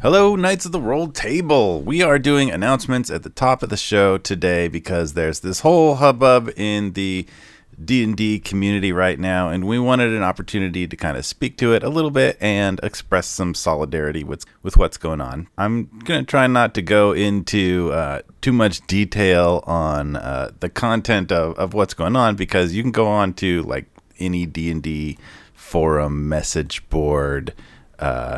Hello, Knights of the Roll Table. We are doing announcements at the top of the show today because there's this whole hubbub in the D&D community right now, and we wanted an opportunity to kind of speak to it a little bit and express some solidarity with what's going on. I'm going to try not to go into too much detail on the content of what's going on, because you can go on to like any D&D forum, message board,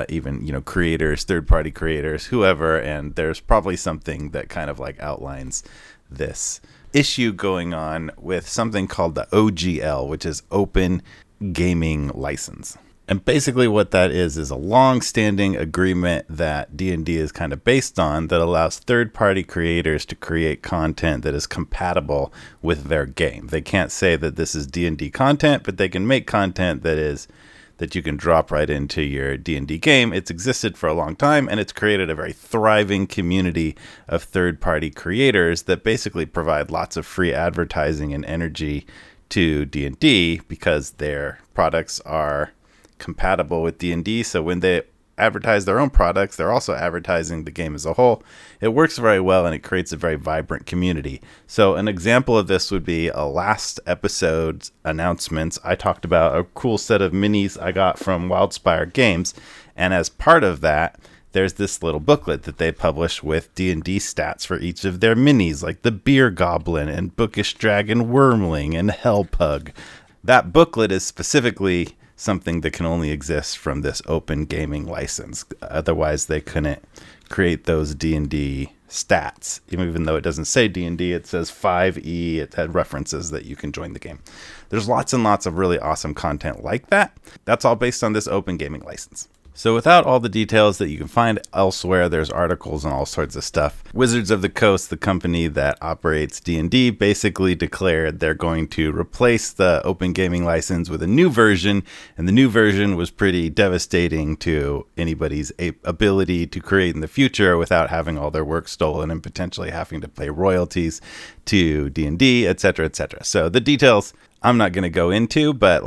even, creators, third-party creators, whoever, and there's probably something that kind of like outlines this issue going on with something called the OGL, which is Open Gaming License. And basically what that is a long-standing agreement that D&D is kind of based on that allows third-party creators to create content that is compatible with their game. They can't say that this is D&D content, but they can make content that you can drop right into your D&D game. It's existed for a long time, and it's created a very thriving community of third-party creators that basically provide lots of free advertising and energy to D&D because their products are compatible with D&D. So when they advertise their own products, they're also advertising the game as a whole. It works very well, and it creates a very vibrant community. So an example of this would be a last episode's announcements. I talked about a cool set of minis I got from Wildspire Games, and as part of that, there's this little booklet that they publish with D&D stats for each of their minis, like the Beer Goblin and Bookish Dragon Wormling and Hellpug. That booklet is specifically something that can only exist from this open gaming license. Otherwise, they couldn't create those D&D stats. Even though it doesn't say D&D, it says 5e. It had references that you can join the game. There's lots and lots of really awesome content like that. That's all based on this open gaming license. So without all the details that you can find elsewhere, there's articles and all sorts of stuff. Wizards of the Coast, the company that operates D&D, basically declared they're going to replace the open gaming license with a new version, and the new version was pretty devastating to anybody's ability to create in the future without having all their work stolen and potentially having to pay royalties to D&D, etc., etc. So the details I'm not going to go into, but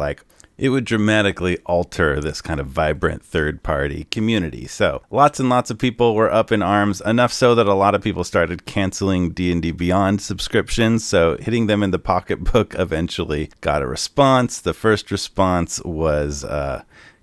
it would dramatically alter this kind of vibrant third-party community. So lots and lots of people were up in arms, enough so that a lot of people started canceling D&D Beyond subscriptions. So hitting them in the pocketbook eventually got a response. The first response was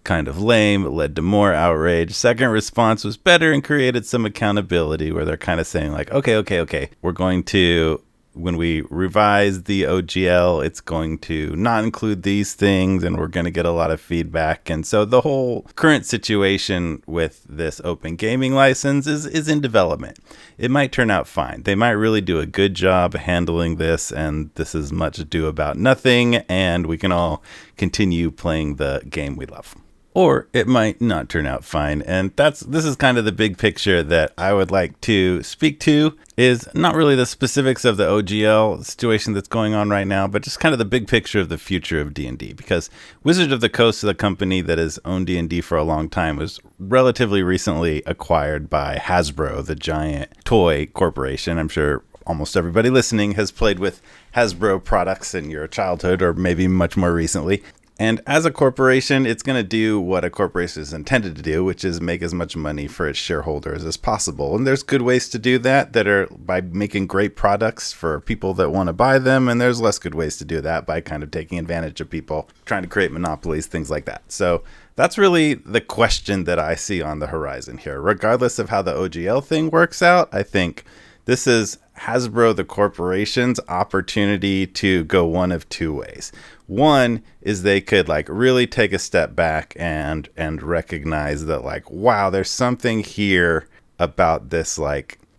kind of lame. It led to more outrage. Second response was better and created some accountability, where they're kind of saying okay, we're going to... when we revise the OGL, it's going to not include these things, and we're going to get a lot of feedback. And so the whole current situation with this open gaming license is in development. It might turn out fine. They might really do a good job handling this, and this is much ado about nothing, and we can all continue playing the game we love. Or it might not turn out fine. And this is kind of the big picture that I would like to speak to, is not really the specifics of the OGL situation that's going on right now, but just kind of the big picture of the future of D&D. Because Wizards of the Coast, the company that has owned D&D for a long time, was relatively recently acquired by Hasbro, the giant toy corporation. I'm sure almost everybody listening has played with Hasbro products in your childhood, or maybe much more recently. And as a corporation, it's going to do what a corporation is intended to do, which is make as much money for its shareholders as possible. And there's good ways to do that are by making great products for people that want to buy them. And there's less good ways to do that by kind of taking advantage of people, trying to create monopolies, things like that. So that's really the question that I see on the horizon here. Regardless of how the OGL thing works out, I think this is Hasbro, the corporation's opportunity to go one of two ways. One is they could really take a step back and recognize that wow, there's something here about this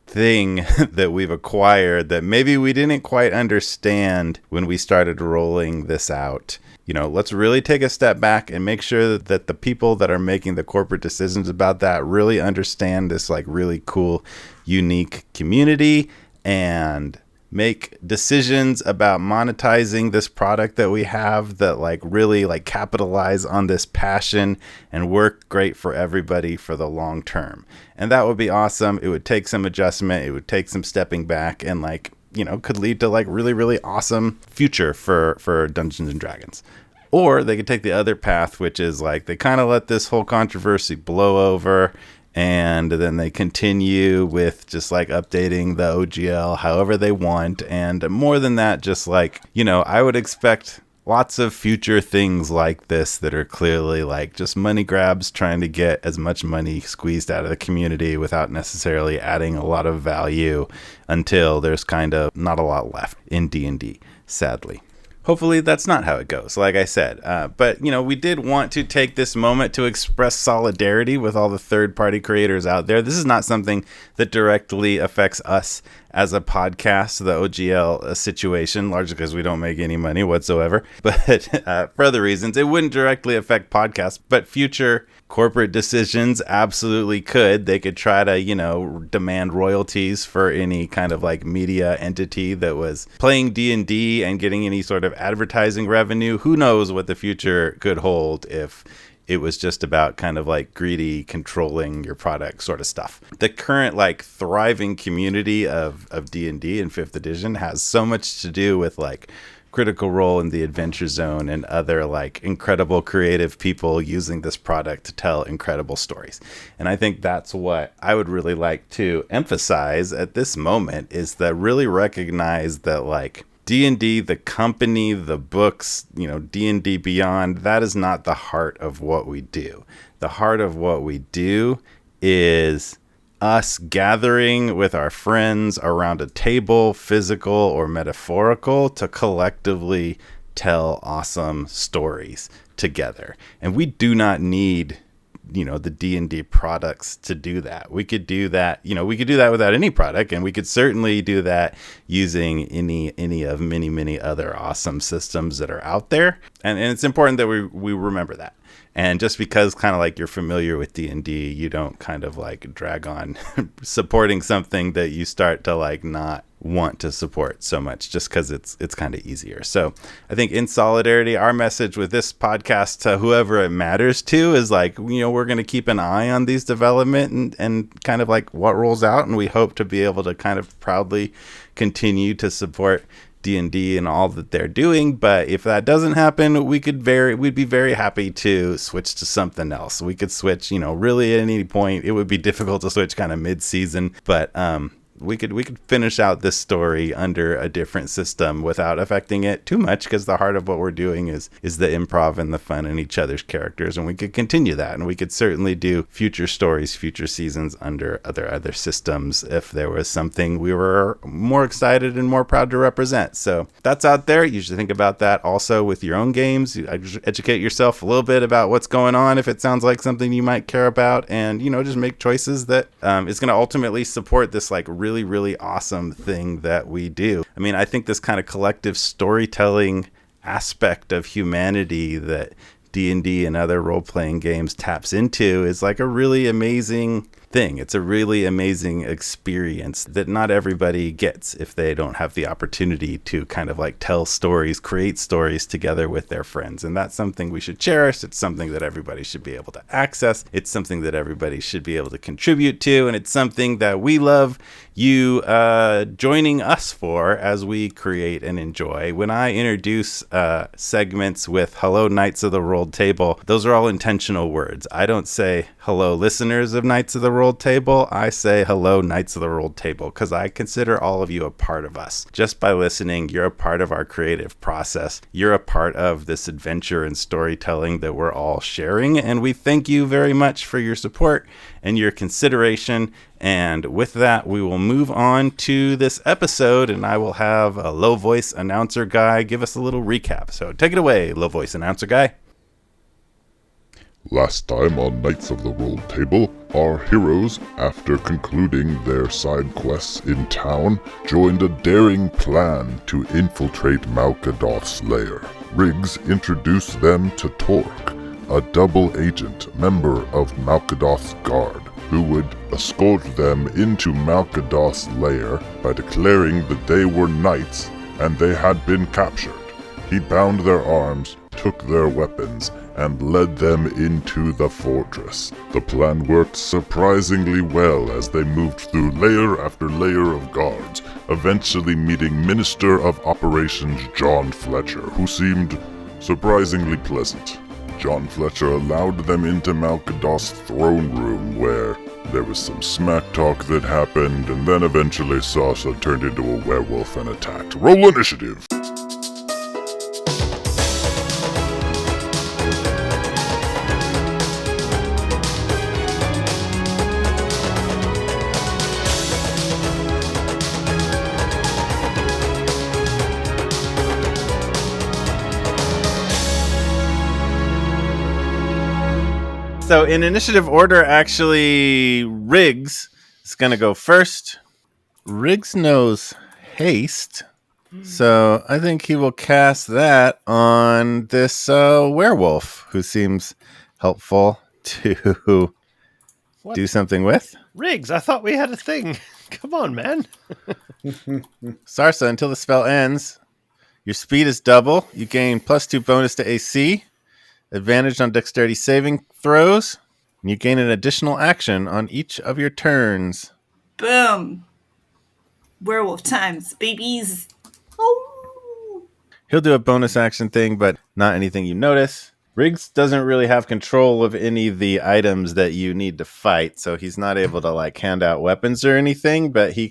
thing that we've acquired that maybe we didn't quite understand when we started rolling this out. Let's really take a step back and make sure that the people that are making the corporate decisions about that really understand this really cool, unique community, and make decisions about monetizing this product that we have that really capitalize on this passion and work great for everybody for the long term. And that would be awesome. It would take some adjustment. It would take some stepping back, and could lead to really, really awesome future for Dungeons and Dragons. Or they could take the other path, which is they kind of let this whole controversy blow over and then they continue with just like updating the OGL however they want. And more than that, just like, I would expect lots of future things like this that are clearly like just money grabs, trying to get as much money squeezed out of the community without necessarily adding a lot of value until there's kind of not a lot left in D&D, sadly. Hopefully that's not how it goes, like I said. But, we did want to take this moment to express solidarity with all the third-party creators out there. This is not something that directly affects us as a podcast, the OGL situation, largely because we don't make any money whatsoever. But for other reasons, it wouldn't directly affect podcasts, but future corporate decisions absolutely could. They could try to, demand royalties for any kind of like media entity that was playing D&D and getting any sort of advertising revenue. Who knows what the future could hold if it was just about kind of like greedy controlling your product sort of stuff. The current like thriving community of D&D in 5th edition has so much to do with like Critical Role in the Adventure Zone and other like incredible creative people using this product to tell incredible stories. And I think that's what I would really like to emphasize at this moment, is that really recognize that like D&D, the company, the books, D&D Beyond, that is not the heart of what we do. The heart of what we do is us gathering with our friends around a table, physical or metaphorical, to collectively tell awesome stories together. And we do not need the D&D products to do that. We could do that, we could do that without any product, and we could certainly do that using any of many other awesome systems that are out there. And it's important that we remember that. And just because kind of like you're familiar with D&D, you don't kind of like drag on supporting something that you start to like not want to support so much just because it's kind of easier. So I think in solidarity, our message with this podcast to whoever it matters to is like, we're going to keep an eye on these development and kind of like what rolls out. And we hope to be able to kind of proudly continue to support D&D and all that they're doing. But if that doesn't happen, we'd be very happy to switch to something else. We could switch, really at any point. It would be difficult to switch kind of mid-season, but we could finish out this story under a different system without affecting it too much, because the heart of what we're doing is the improv and the fun in each other's characters, and we could continue that. And we could certainly do future stories, future seasons under other systems if there was something we were more excited and more proud to represent. So that's out there. You should think about that also with your own games. Educate yourself a little bit about what's going on if it sounds like something you might care about, and just make choices that is going to ultimately support this like really awesome thing that we do. I mean, I think this kind of collective storytelling aspect of humanity that D&D and other role-playing games taps into is like a really amazing thing. It's a really amazing experience that not everybody gets if they don't have the opportunity to kind of like tell stories, create stories together with their friends. And that's something we should cherish. It's something that everybody should be able to access. It's something that everybody should be able to contribute to. And it's something that we love you joining us for as we create and enjoy. When I introduce segments with hello Knights of the Rolled Table, those are all intentional words. I don't say hello listeners of Knights of the Rolled Table. I say hello Knights of the Rolled Table because I consider all of you a part of us. Just by listening, you're a part of our creative process. You're a part of this adventure and storytelling that we're all sharing, and we thank you very much for your support and your consideration. And with that, we will move on to this episode, and I will have a low voice announcer guy give us a little recap. So take it away, low voice announcer guy. Last time on Knights of the Rolled Table, our heroes, after concluding their side quests in town, joined a daring plan to infiltrate Malkedoth's lair. Riggs introduced them to Torque, a double agent member of Malkedoth's guard, who would escort them into Malkedoth's lair by declaring that they were knights and they had been captured. He bound their arms, took their weapons, and led them into the fortress. The plan worked surprisingly well as they moved through layer after layer of guards, eventually meeting Minister of Operations John Fletcher, who seemed surprisingly pleasant. John Fletcher allowed them into Malkedoth's throne room where, There was some smack talk that happened, and then eventually Sarsa turned into a werewolf and attacked. Roll initiative! So in initiative order, actually, Riggs is going to go first. Riggs knows haste, so I think he will cast that on this werewolf, who seems helpful to do something with. Riggs, I thought we had a thing. Come on, man. Sarsa, until the spell ends, your speed is double. You gain +2 bonus to AC, advantage on dexterity saving throws, and you gain an additional action on each of your turns. Boom. Werewolf times, babies. Oh. He'll do a bonus action thing, but not anything you notice. Riggs doesn't really have control of any of the items that you need to fight, so he's not able to hand out weapons or anything. But he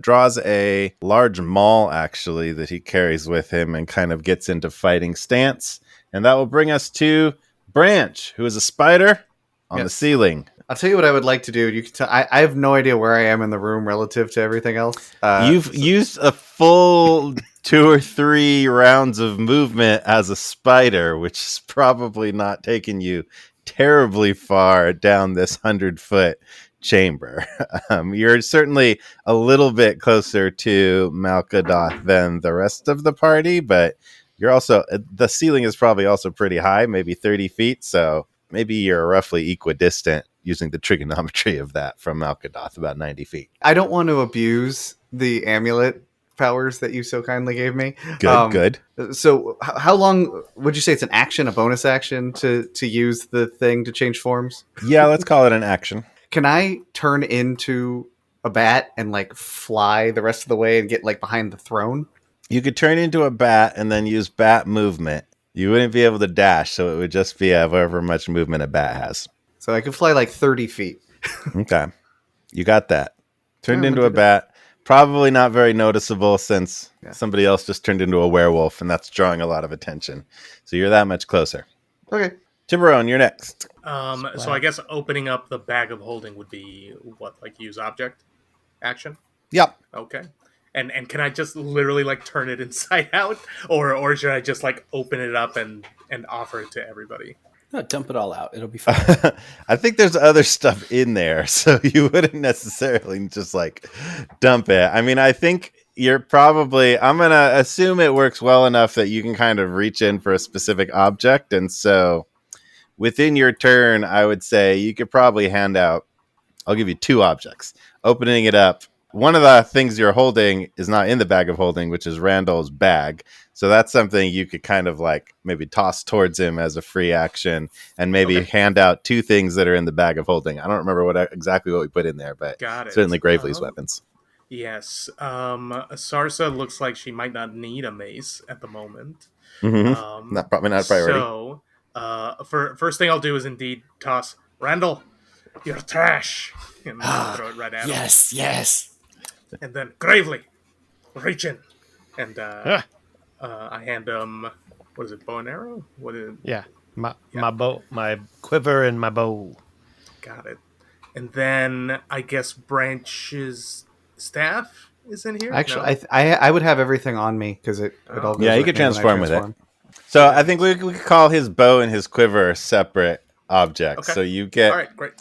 draws a large maul actually that he carries with him and kind of gets into fighting stance, and that will bring us to Branch, who is a spider on the ceiling. I'll tell you what I would like to do. You can tell I have no idea where I am in the room relative to everything else. You've used a full 2 or 3 rounds of movement as a spider, which is probably not taking you terribly far down this 100-foot chamber. You're certainly a little bit closer to Malkedoth than the rest of the party, but you're also, the ceiling is probably also pretty high, maybe 30 feet, so maybe you're roughly equidistant using the trigonometry of that from Malkedoth, about 90 feet. I don't want to abuse the amulet powers that you so kindly gave me. Good. So how long would you say it's an action, a bonus action to use the thing to change forms? Yeah, let's call it an action. Can I turn into a bat and fly the rest of the way and get behind the throne? You could turn into a bat and then use bat movement. You wouldn't be able to dash, so it would just be however much movement a bat has. So I could fly 30 feet. Okay. You got that. Turned into a bat. Probably not very noticeable since somebody else just turned into a werewolf, and that's drawing a lot of attention. So you're that much closer. Okay. Tiburon, you're next. So I guess opening up the bag of holding would be what, use object action? Yep. Okay. And can I just literally turn it inside out, or should I just open it up and offer it to everybody? No, dump it all out. It'll be fine. I think there's other stuff in there, so you wouldn't necessarily just dump it. I mean, I think you're probably, I'm going to assume it works well enough that you can kind of reach in for a specific object. And so within your turn, I would say you could probably hand out, I'll give you 2 objects. Opening it up. One of the things you're holding is not in the bag of holding, which is Randall's bag. So that's something you could kind of maybe toss towards him as a free action and maybe hand out 2 things that are in the bag of holding. I don't remember exactly what we put in there, but certainly Gravely's weapons. Yes. Sarsa looks like she might not need a mace at the moment. Mm-hmm. Probably not a priority. So first thing I'll do is indeed toss Randall, you're trash. And throw it right at him. Yes. And then Gravely, reach in. And I hand him, what is it, bow and arrow? What is it? Yeah. My bow, my quiver and my bow. Got it. And then I guess Branch's staff is in here? Actually, no? I would have everything on me because it all goes you could transform with it. So I think we could call his bow and his quiver separate objects. Okay. So you get... All right, great.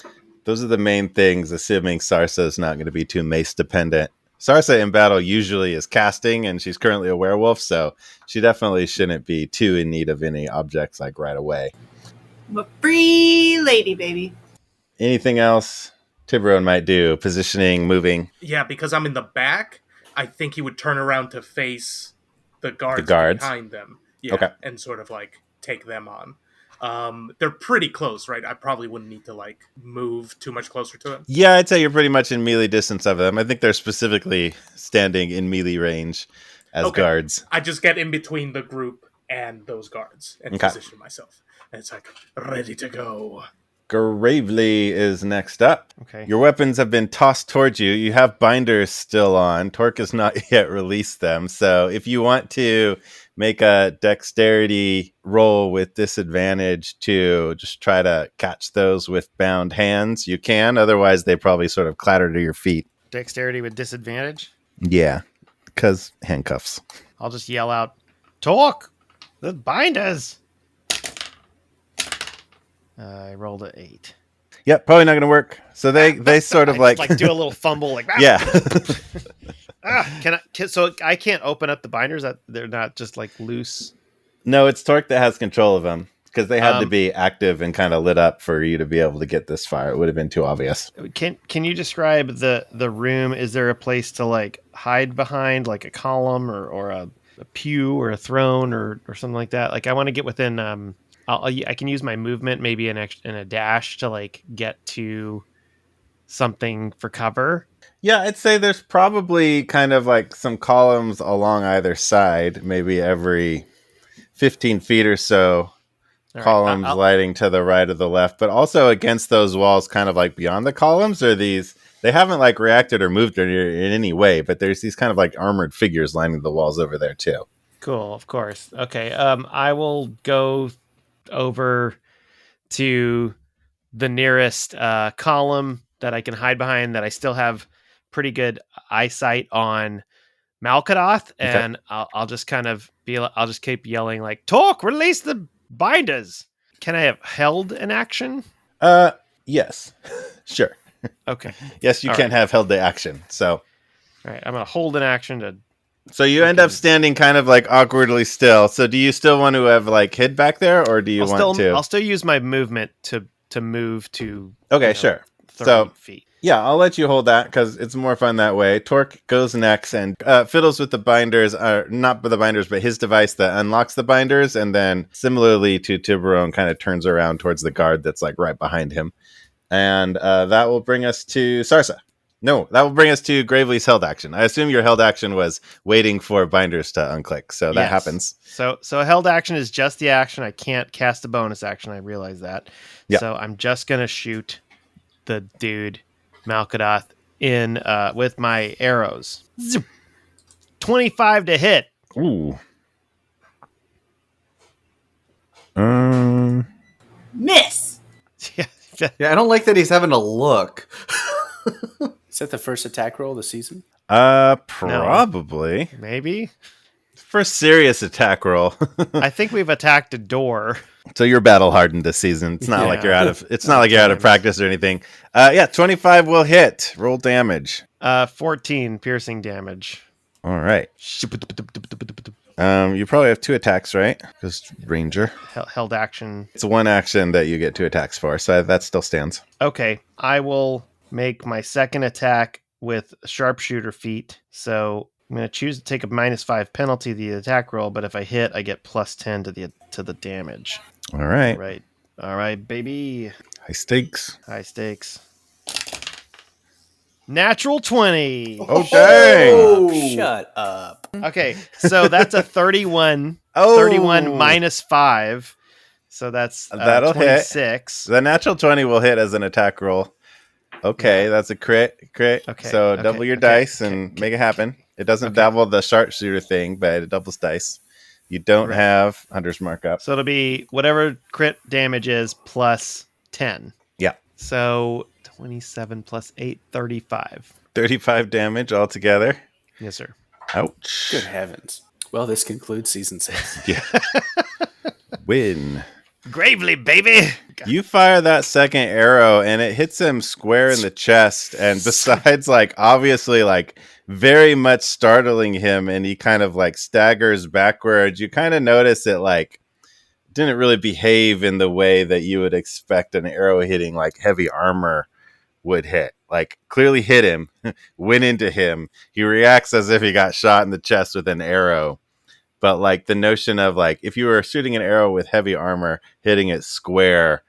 Those are the main things, assuming Sarsa is not going to be too mace dependent. Sarsa in battle usually is casting, and she's currently a werewolf, so she definitely shouldn't be too in need of any objects right away. I'm a free lady, baby. Anything else Tiburon might do? Positioning, moving? Yeah, because I'm in the back, I think he would turn around to face the guards behind them. Yeah, okay. And sort of take them on. They're pretty close, right? I probably wouldn't need to move too much closer to them. Yeah, I'd say you're pretty much in melee distance of them. I think they're specifically standing in melee range as guards. I just get in between the group and those guards and position myself. And it's ready to go. Gravely is next up. Okay. Your weapons have been tossed towards you. You have binders still on. Torque has not yet released them. So if you want to make a dexterity roll with disadvantage to just try to catch those with bound hands, you can. Otherwise, they probably sort of clatter to your feet. Dexterity with disadvantage? Yeah, because handcuffs. I'll just yell out, "Talk! The binders!" I rolled an 8. Yep, probably not going to work. So they sort of like do a little fumble, like yeah. So I can't open up the binders. That they're not just like loose. No, it's Torque that has control of them because they had to be active and kind of lit up for you to be able to get this far. It would have been too obvious. Can you describe the room? Is there a place to like hide behind, like a column or a pew or a throne or something like that? Like I want to get within. I can use my movement, maybe in a dash to like get to something for cover. Yeah, I'd say there's probably kind of like some columns along either side, maybe every 15 feet or so. Columns lighting to the right or the left, but also against those walls, kind of like beyond the columns, are these. They haven't like reacted or moved in any way, but there's these kind of like armored figures lining the walls over there too. Cool, of course. Okay, I will go over to the nearest column that I can hide behind that I still have pretty good eyesight on Malkedoth, and I'll just kind of I'll just keep yelling like, "Talk! Release the binders!" Can I have held an action? Yes. Sure. Okay. Yes, you can have held the action. So, all right, I'm gonna hold an action to. So you end up standing kind of like awkwardly still. So do you still want to have like hid back there, or do you want to? I'll still use my movement to move to. Okay, sure. 30 feet. Yeah, I'll let you hold that because it's more fun that way. Torque goes next and fiddles with the binders, not with the binders, but his device that unlocks the binders, and then similarly to Tiburon, kind of turns around towards the guard that's like right behind him, and that will bring us to Sarsa. No, that will bring us to Gravely's held action. I assume your held action was waiting for binders to unclick, so that happens. So a held action is just the action. I can't cast a bonus action. I realize that. Yep. So I'm just gonna shoot the dude Malkedoth in with my arrows. 25 to hit. Ooh. Miss. Yeah, I don't like that he's having to look. Is that the first attack roll of the season? Probably. No. Maybe. First serious attack roll. I think we've attacked a door. So you're battle hardened this season. It's not like you're out of. It's not like you're out of practice or anything. 25 will hit. Roll damage. 14 piercing damage. All right. You probably have 2 attacks, right? Because Ranger. Held action. It's one action that you get 2 attacks for, so that still stands. Okay, I will make my second attack with sharpshooter feat. So I'm going to choose to take a -5 penalty to the attack roll, but if I hit, I get +10 to the damage. All right. All right, baby. High stakes. Natural 20. Oh, dang. Oh, shut up. Okay, so that's a 31. Oh. 31 -5. So that's that'll 26. Hit. The natural 20 will hit as an attack roll. Okay, that's a crit. Okay, so double your dice and make it happen. It doesn't double the sharpshooter thing, but it doubles dice. You don't have Hunter's Markup. So it'll be whatever crit damage is plus 10. Yeah. So 27 plus 8, 35. 35 damage altogether. Yes, sir. Ouch. Good heavens. Well, this concludes season 6. Yeah. Win. Gravely, baby. You fire that second arrow and it hits him square in the chest. And besides, like, obviously, like, very much startling him, and he kind of like staggers backwards, you kind of notice it like didn't really behave in the way that you would expect an arrow hitting like heavy armor would hit. Like, clearly hit him, went into him. He reacts as if he got shot in the chest with an arrow. But like the notion of like, if you were shooting an arrow with heavy armor, hitting it square,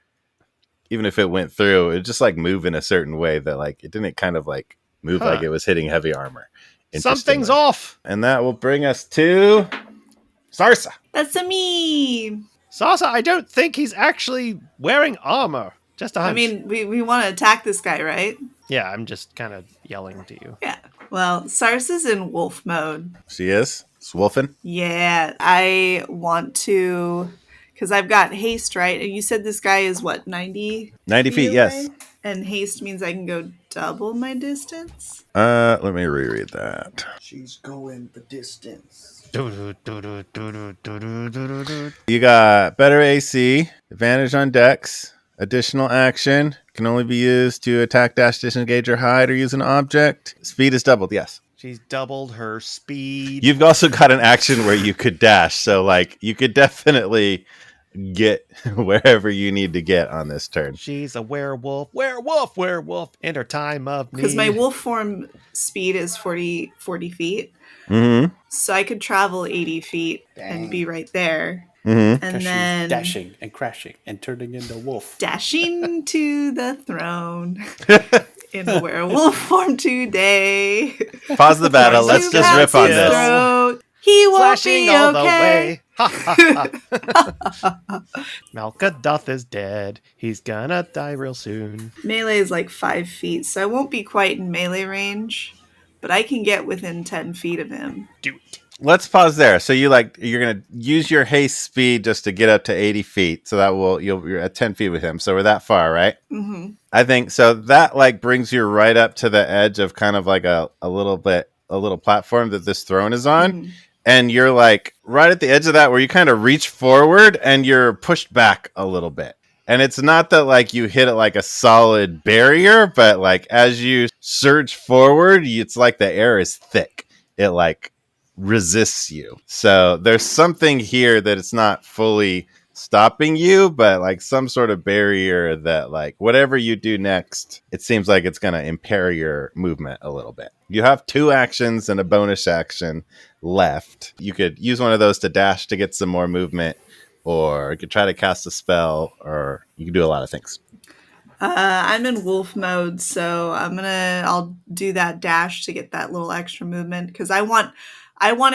even if it went through, it just like move in a certain way that like it didn't kind of like move like it was hitting heavy armor. Something's off. And that will bring us to Sarsa. That's a me. Sarsa, I don't think he's actually wearing armor. Just a hunch. I mean, we want to attack this guy, right? Yeah, I'm just kind of yelling to you. Yeah. Well, Sarsa's in wolf mode. She is? It's wolfing? Yeah, I want to, because I've got haste, right? And you said this guy is what, 90? 90 feet, away? yes. And haste means I can go double my distance? Let me reread that. She's going the distance. You got better AC, advantage on dex, additional action, can only be used to attack, dash, disengage, or hide, or use an object. Speed is doubled, yes. She's doubled her speed. You've also got an action where you could dash, so like you could definitely get wherever you need to get on this turn. She's a werewolf, werewolf in her time of need. Because my wolf form speed is 40 feet. Mm-hmm. So I could travel 80 feet and be right there. Mm-hmm. And then she's dashing and crashing and turning into a wolf. Dashing to the throne in werewolf form today. Pause the battle. Let's just rip on this. Throat. He won't Flashing be all okay. the way. Malkedoth is dead. He's gonna die real soon. Melee is like 5 feet, so I won't be quite in melee range, but I can get within 10 feet of him. Do it. Let's pause there. So you're gonna use your haste speed just to get up to 80 feet. So that you're at 10 feet with him. So we're that far, right? Mm-hmm. I think so. That like brings you right up to the edge of kind of like a little platform that this throne is on. Mm-hmm. And you're like right at the edge of that where you kind of reach forward and you're pushed back a little bit. And it's not that like you hit it like a solid barrier, but like as you surge forward, it's like the air is thick. It like resists you. So there's something here that it's not fully stopping you, but like some sort of barrier that like whatever you do next, it seems like it's going to impair your movement a little bit. You have 2 actions and a bonus action left. You could use one of those to dash to get some more movement, or you could try to cast a spell, or you can do a lot of things. I'm in wolf mode, so I'll do that dash to get that little extra movement because I want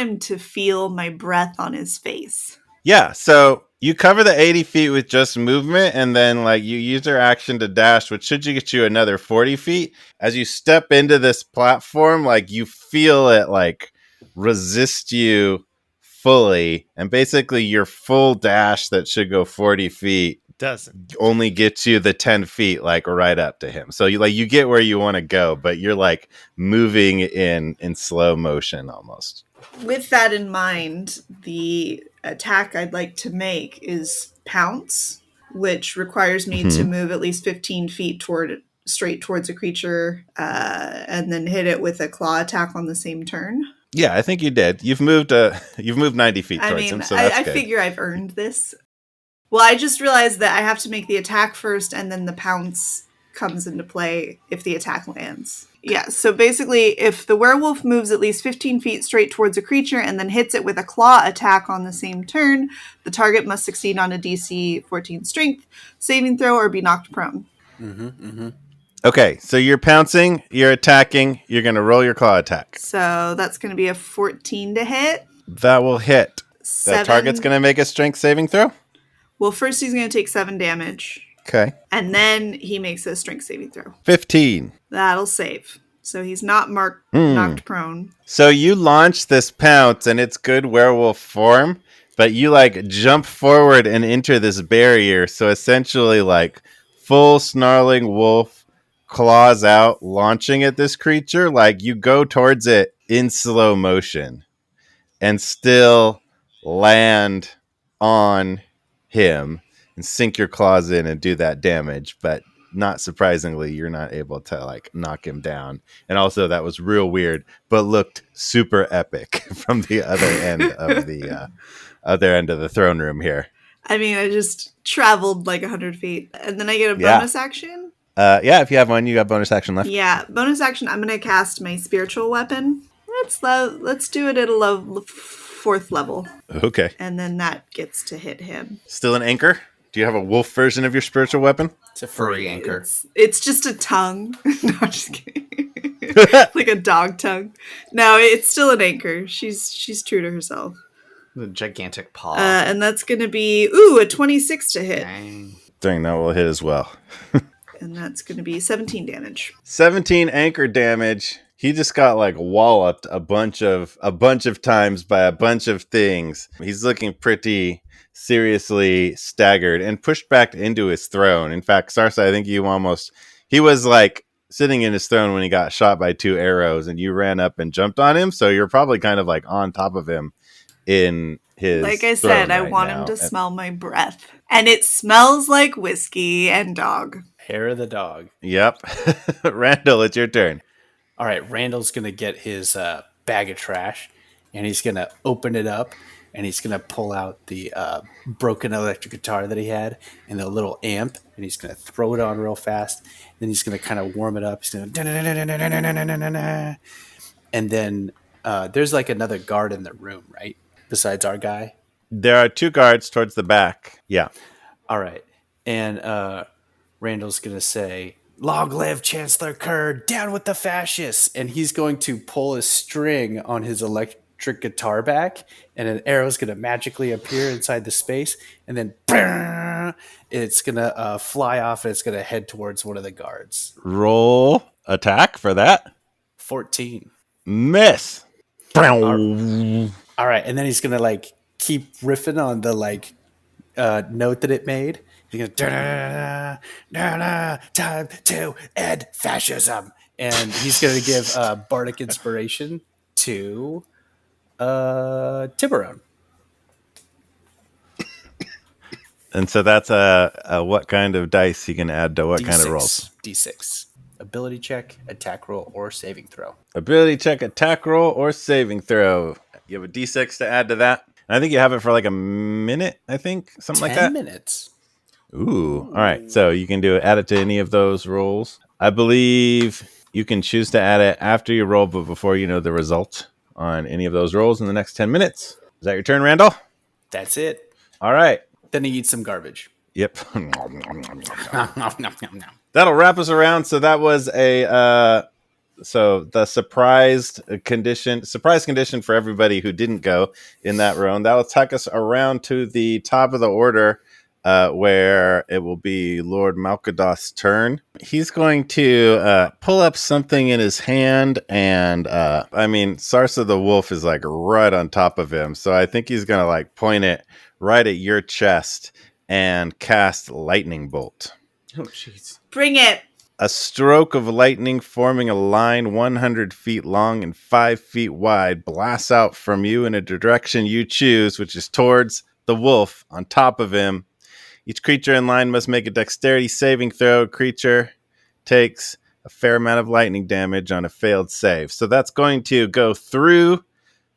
him to feel my breath on his face. Yeah, so you cover the 80 feet with just movement, and then like you use your action to dash, which should get you another 40 feet. As you step into this platform, like you feel it like resist you fully, and basically your full dash that should go 40 feet Doesn't only gets you the 10 feet like right up to him. So you get where you want to go, but you're like moving in slow motion almost. With that in mind, the attack I'd like to make is pounce, which requires me to move at least 15 feet straight towards a creature, and then hit it with a claw attack on the same turn. Yeah, I think you did. You've moved 90 feet towards him, so that's I good. figure I've earned this. Well, I just realized that I have to make the attack first, and then the pounce comes into play if the attack lands. Yeah, so basically, if the werewolf moves at least 15 feet straight towards a creature and then hits it with a claw attack on the same turn, the target must succeed on a DC 14 strength saving throw or be knocked prone. Okay, so you're pouncing, you're attacking, you're going to roll your claw attack. So that's going to be a 14 to hit. That will hit. That 7. target's going to make a strength saving throw? Well, first he's going to take 7 damage. Okay. And then he makes a strength saving throw. 15. That'll save. So he's not knocked prone. So you launch this pounce and it's good werewolf form, but you like jump forward and enter this barrier. So essentially like full snarling wolf claws out, launching at this creature. Like you go towards it in slow motion and still land on him and sink your claws in and do that damage. But not surprisingly, you're not able to like knock him down. And also that was real weird, but looked super epic from the other end of the throne room here. I mean, I just traveled like 100 feet. And then I get a bonus action. Yeah, if you have one, you got bonus action left. Yeah, bonus action. I'm going to cast my spiritual weapon. Let's do it at a 4th level. Okay. And then that gets to hit him. Still an anchor? Do you have a wolf version of your spiritual weapon? It's a furry anchor. It's just a tongue. No, I'm just kidding. Like a dog tongue. No, it's still an anchor. She's true to herself. The gigantic paw. And that's going to be, a 26 to hit. Dang. Dang, that will hit as well. And that's going to be 17 damage. 17 anchor damage. He just got like walloped a bunch of times by a bunch of things. He's looking pretty seriously staggered and pushed back into his throne. In fact, Sarsa, I think he was like sitting in his throne when he got shot by 2 arrows, and you ran up and jumped on him. So you're probably kind of like on top of him in his Like I said, I want him to smell my breath. And it smells like whiskey and dog. Hair of the dog. Yep. Randall, it's your turn. All right, Randall's going to get his bag of trash, and he's going to open it up, and he's going to pull out the broken electric guitar that he had and the little amp, and he's going to throw it on real fast. Then he's going to kind of warm it up. He's going to... And then there's like another guard in the room, right? Besides our guy? There are 2 guards towards the back. Yeah. All right. And Randall's going to say, "Long live Chancellor Kerr, down with the fascists." And he's going to pull a string on his electric guitar back, and an arrow is going to magically appear inside the space, and then it's going to fly off, and it's going to head towards one of the guards. Roll attack for that. 14. Miss. All right, and then he's going to like keep riffing on the like note that it made. He's going time to end fascism. And he's going to give bardic inspiration to Tiburon. And so that's a what kind of dice he can add to what kind of rolls? D6. Ability check, attack roll, or saving throw. Ability check, attack roll, or saving throw. You have a D6 to add to that. And I think you have it for like a minute, I think. Something like that. 10 minutes. Ooh. All right. So you can add it to any of those rolls. I believe you can choose to add it after you roll, but before you know the result on any of those rolls in the next 10 minutes. Is that your turn, Randall? That's it. All right. Then he eats some garbage. Yep. That'll wrap us around. So that was the surprise condition for everybody who didn't go in that round. That will take us around to the top of the order, where it will be Lord Malkedoth's turn. He's going to pull up something in his hand, and Sarsa the wolf is like right on top of him. So I think he's going to like point it right at your chest and cast lightning bolt. Oh, jeez. Bring it. A stroke of lightning forming a line 100 feet long and 5 feet wide blasts out from you in a direction you choose, which is towards the wolf on top of him. Each creature in line must make a dexterity saving throw. Creature takes a fair amount of lightning damage on a failed save. So that's going to go through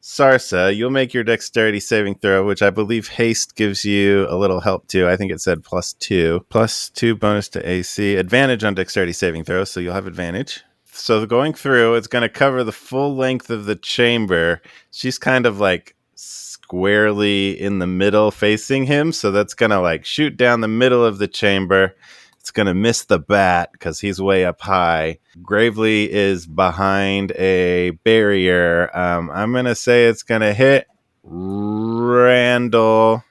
Sarsa. You'll make your dexterity saving throw, which I believe haste gives you a little help too. I think it said +2. +2 bonus to AC. Advantage on dexterity saving throws, so you'll have advantage. So going through, it's going to cover the full length of the chamber. She's kind of like squarely in the middle facing him, so that's going to like shoot down the middle of the chamber. It's going to miss the bat because he's way up high. Gravely is behind a barrier. I'm going to say it's going to hit Randall.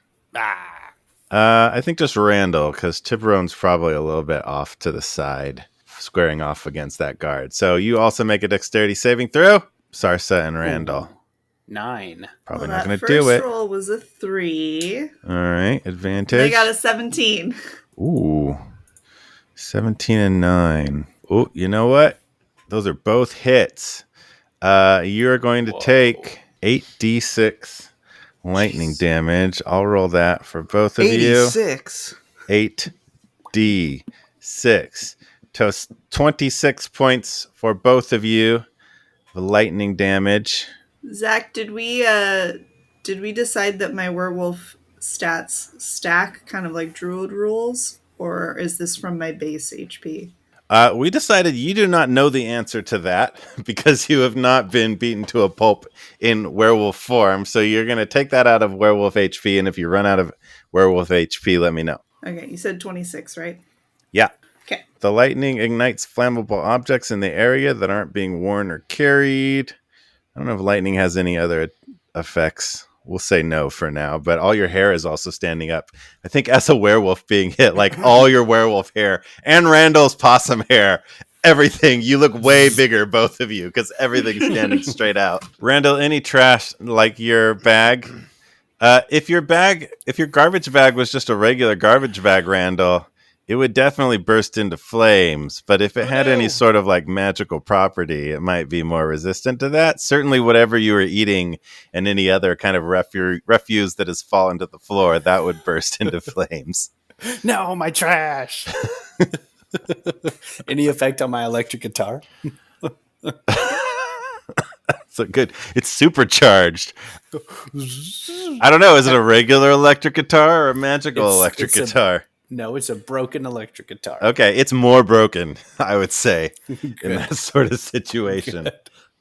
I think just Randall, because Tiburon's probably a little bit off to the side, squaring off against that guard. So you also make a dexterity saving throw, Sarsa and Randall. 9. Probably not going to do it. First roll was a 3. All right, advantage. They got a 17. Ooh. 17 and 9. Oh, you know what? Those are both hits. You're going to take 8d6 lightning damage. I'll roll that for both of 86. you. 8d6. 26 points for both of you. The lightning damage. Zach, did we decide that my werewolf stats stack kind of like druid rules? Or is this from my base HP? We decided you do not know the answer to that because you have not been beaten to a pulp in werewolf form. So you're going to take that out of werewolf HP. And if you run out of werewolf HP, let me know. Okay, you said 26, right? Yeah. Okay. The lightning ignites flammable objects in the area that aren't being worn or carried. I don't know if lightning has any other effects we'll say no for now. But all your hair is also standing up. I think as a werewolf being hit, like all your werewolf hair and Randall's possum hair, everything, you look way bigger, both of you, because everything's standing straight out. Randall, any trash like your bag? If your garbage bag was just a regular garbage bag, Randall, it would definitely burst into flames. But if it had any sort of like magical property, it might be more resistant to that. Certainly whatever you were eating and any other kind of refuse that has fallen to the floor, that would burst into flames. No, my trash. Any effect on my electric guitar? So good. It's supercharged. I don't know. Is it a regular electric guitar or a magical electric guitar? No, it's a broken electric guitar. Okay, it's more broken, I would say, in that sort of situation.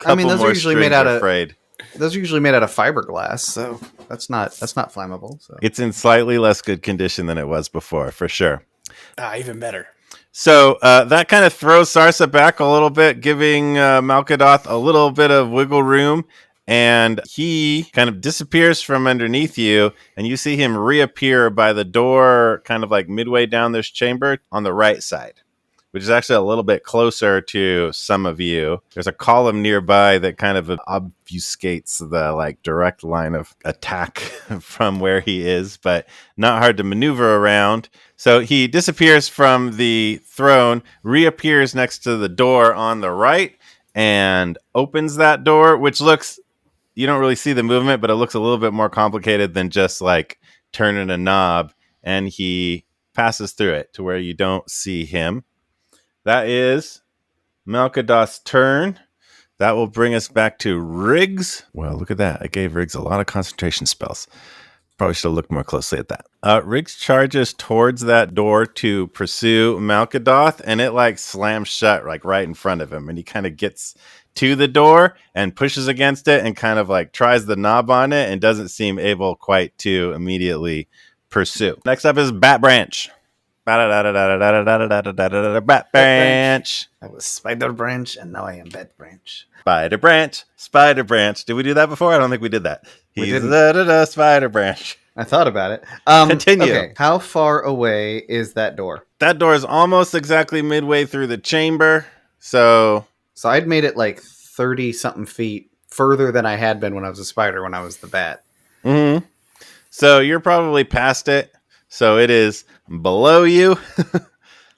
I mean, those are usually made out of fiberglass, so that's not flammable. So it's in slightly less good condition than it was before, for sure. Even better. So that kind of throws Sarsa back a little bit, giving Malkedoth a little bit of wiggle room. And he kind of disappears from underneath you, and you see him reappear by the door, kind of like midway down this chamber on the right side, which is actually a little bit closer to some of you. There's a column nearby that kind of obfuscates the like direct line of attack from where he is, but not hard to maneuver around. So he disappears from the throne, reappears next to the door on the right, and opens that door, which looks... You don't really see the movement, but it looks a little bit more complicated than just like turning a knob, and he passes through it to where you don't see him. That is Malkedoth's turn. That will bring us back to Riggs. Well, look at that. I gave Riggs a lot of concentration spells. Probably should have looked more closely at that. Riggs charges towards that door to pursue Malkedoth, and it like slams shut like right in front of him, and he kind of gets to the door and pushes against it and kind of like tries the knob on it and doesn't seem able quite to immediately pursue. Next up is Bat Branch. Bat Branch. I was Spider Branch, and now I am Bat Branch. Spider Branch. Spider Branch. Did we do that before? I don't think we did that. He's Spider Branch. I thought about it. Continue. Okay. How far away is that door? That door is almost exactly midway through the chamber. So I'd made it like 30-something feet further than I had been when I was a spider when I was the bat. Mm-hmm. So you're probably past it. So it is below you.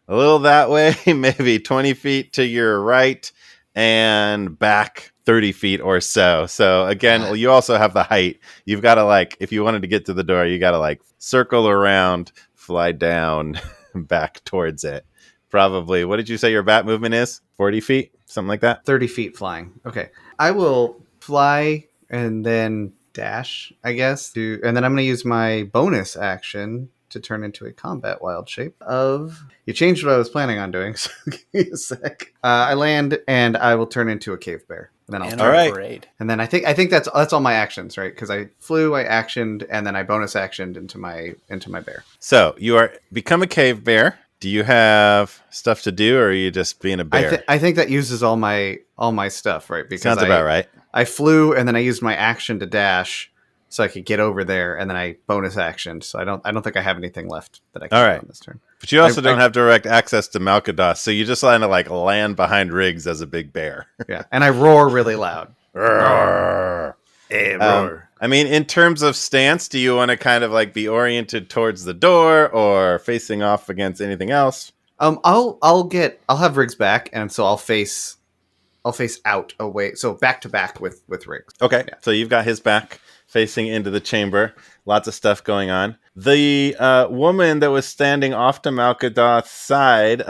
A little that way, maybe 20 feet to your right, and back 30 feet or so. So again, you also have the height. You've got to like, if you wanted to get to the door, you got to like circle around, fly down, back towards it. Probably. What did you say your bat movement is? 40 feet? Something like that? 30 feet flying. Okay. I will fly and then dash, I guess. And then I'm going to use my bonus action to turn into a combat wild shape of... You changed what I was planning on doing, so give me a sec. I land and I will turn into a cave bear. And then I'll all right. And then I think that's all my actions, right? Because I flew, I actioned, and then I bonus actioned into my bear. So you are become a cave bear. Do you have stuff to do, or are you just being a bear? I think that uses all my stuff, right? Because sounds about right. I flew, and then I used my action to dash, so I could get over there, and then I bonus actioned. So I don't think I have anything left that I can do on this turn. But you also don't have direct access to Malkedoth, so you just kind of like land behind Riggs as a big bear. Yeah, and I roar really loud. Roar. I mean, in terms of stance, do you want to kind of like be oriented towards the door or facing off against anything else? I'll have Riggs back, and so I'll face out away, so back to back with Riggs. Okay, yeah. So you've got his back facing into the chamber. Lots of stuff going on. The woman that was standing off to Malkedoth's side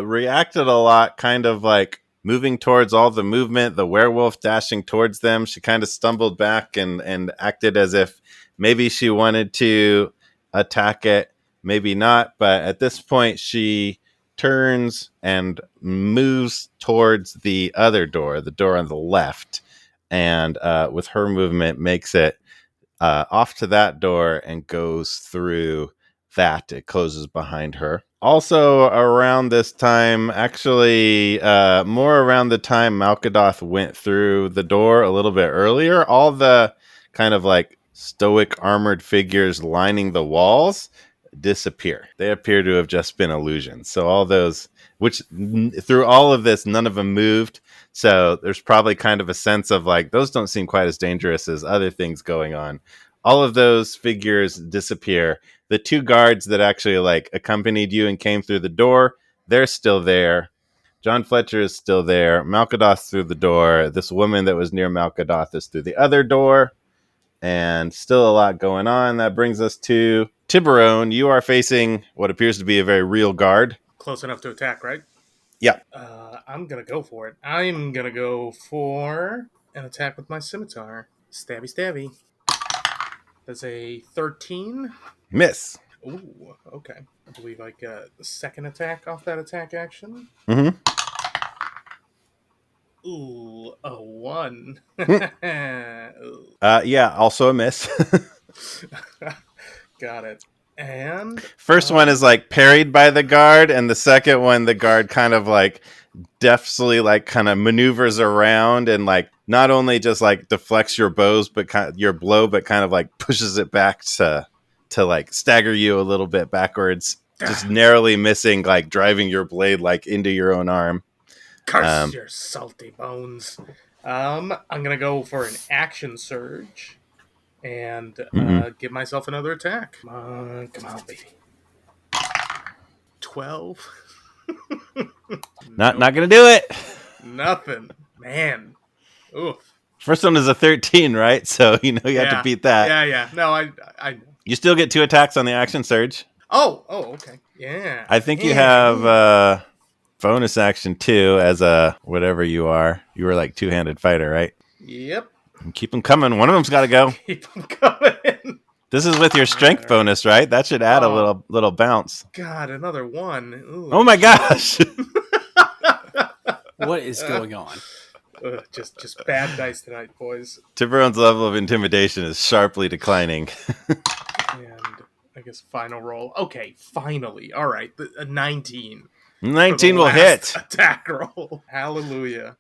reacted a lot, kind of like moving towards all the movement, the werewolf dashing towards them. She kind of stumbled back and acted as if maybe she wanted to attack it, maybe not. But at this point, she turns and moves towards the other door, the door on the left. And with her movement, makes it off to that door and goes through that. It closes behind her. Also around this time, actually more around the time Malkedoth went through the door a little bit earlier, all the kind of like stoic armored figures lining the walls disappear. They appear to have just been illusions. So all those, which through all of this, none of them moved. So there's probably kind of a sense of like, those don't seem quite as dangerous as other things going on. All of those figures disappear. The 2 guards that actually like accompanied you and came through the door, they're still there. John Fletcher is still there. Malkedoth through the door. This woman that was near Malkedoth is through the other door. And still a lot going on. That brings us to Tiburon. You are facing what appears to be a very real guard. Close enough to attack, right? Yeah. I'm going to go for it. I'm going to go for an attack with my scimitar. Stabby, stabby. That's a 13. Miss. Ooh, okay. I believe I get the second attack off that attack action. Mm-hmm. Ooh, a 1. Yeah, also a miss. Got it. And first one is like parried by the guard, and the second one, the guard kind of like deftly like kind of maneuvers around and like not only just like deflects your blow, but kind of like pushes it back to like stagger you a little bit backwards, just narrowly missing, like driving your blade like into your own arm. Curse your salty bones. I'm gonna go for an action surge and give myself another attack. Come on, baby. 12. Not gonna do it. Nothing, man. Oof. First one is a 13, right? So you know you have to beat that. Yeah. No, I. You still get 2 attacks on the action surge. Oh, okay. Yeah. I think you have bonus action too as a whatever you are. You were like 2-handed fighter, right? Yep. Keep them coming. One of them's got to go. Keep them coming. This is with your strength bonus, right? That should add a little bounce. God, another 1. Ooh. Oh my gosh. What is going on? Just bad dice tonight, boys. Tiburon's level of intimidation is sharply declining. And I guess final roll. Okay, finally. All right, a 19. 19 will hit. Attack roll. Hallelujah.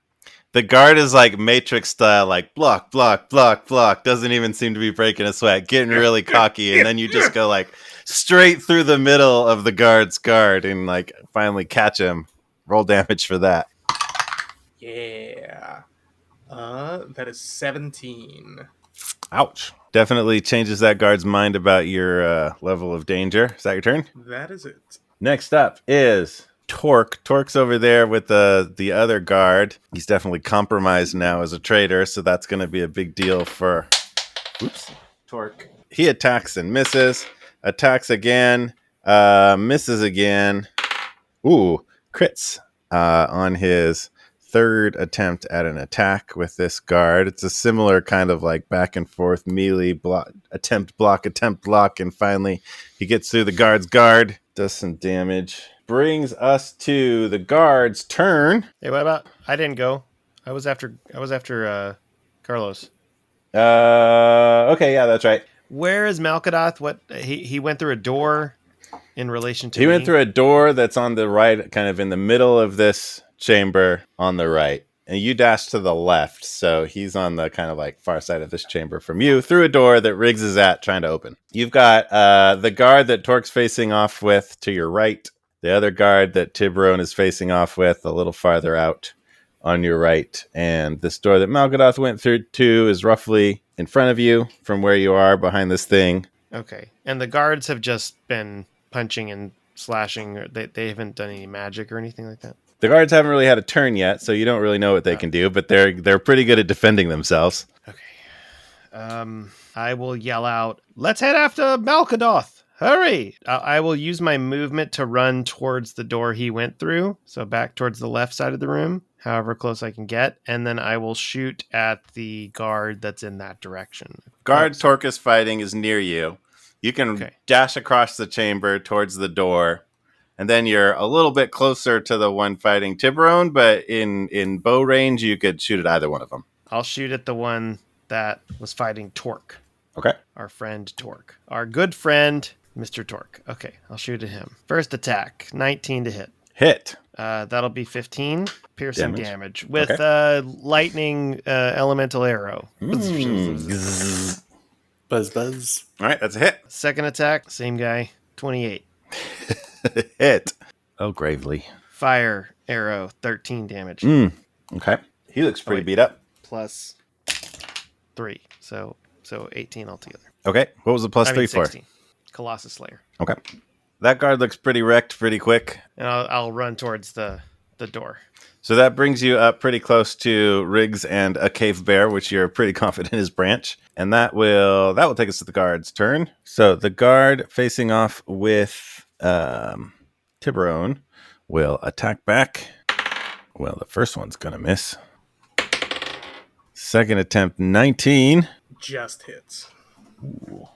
The guard is like Matrix style, like block, block, block, block. Doesn't even seem to be breaking a sweat. Getting really cocky, and then you just go like straight through the middle of the guard's guard and like finally catch him. Roll damage for that. Yeah. That is 17. Ouch. Definitely changes that guard's mind about your level of danger. Is that your turn? That is it. Next up is Torque. Torque's over there with the other guard. He's definitely compromised now as a traitor, so that's going to be a big deal for Torque. He attacks and misses. Attacks again. Misses again. Ooh, crits on his third attempt at an attack with this guard. It's a similar kind of like back and forth melee block, attempt, block, and finally he gets through the guard's guard, does some damage. Brings us to the guard's turn. Hey, what about? I didn't go. I was after Carlos. Okay, yeah, that's right. Where is Malkedoth? What he went through a door in relation to. He went through a door that's on the right, kind of in the middle of this chamber on the right, and you dash to the left, so he's on the kind of like far side of this chamber from you, through a door that Riggs is at trying to open. You've got the guard that Torque's facing off with to your right, the other guard that Tiburon is facing off with a little farther out on your right, and this door that Malkedoth went through to is roughly in front of you from where you are behind this thing. Okay, and the guards have just been punching and slashing. Or they haven't done any magic or anything like that. The guards haven't really had a turn yet, so you don't really know what they can do, but they're pretty good at defending themselves. Okay. I will yell out, "Let's head after Malkedoth! Hurry!" I will use my movement to run towards the door he went through, so back towards the left side of the room, however close I can get, and then I will shoot at the guard that's in that direction. Guard Torque is fighting is near you. You can dash across the chamber towards the door. And then you're a little bit closer to the one fighting Tiburon, but in bow range, you could shoot at either one of them. I'll shoot at the one that was fighting Torque. Okay. Our friend Torque. Our good friend, Mr. Torque. Okay, I'll shoot at him. First attack, 19 to hit. Hit. That'll be 15 piercing damage with lightning elemental arrow. Buzz, buzz. All right, that's a hit. Second attack, same guy, 28. Hit. Oh, gravely. Fire arrow, 13 damage. Okay. He looks pretty beat up. Plus 3, so 18 altogether. Okay. What was the plus 3 for? 16. Colossus Slayer. Okay. That guard looks pretty wrecked pretty quick. And I'll run towards the door. So that brings you up pretty close to Riggs and a cave bear, which you're pretty confident is Branch. And that will take us to the guard's turn. So the guard facing off with Tiburon will attack back. Well, the first one's going to miss. Second attempt, 19. Just hits. Ooh.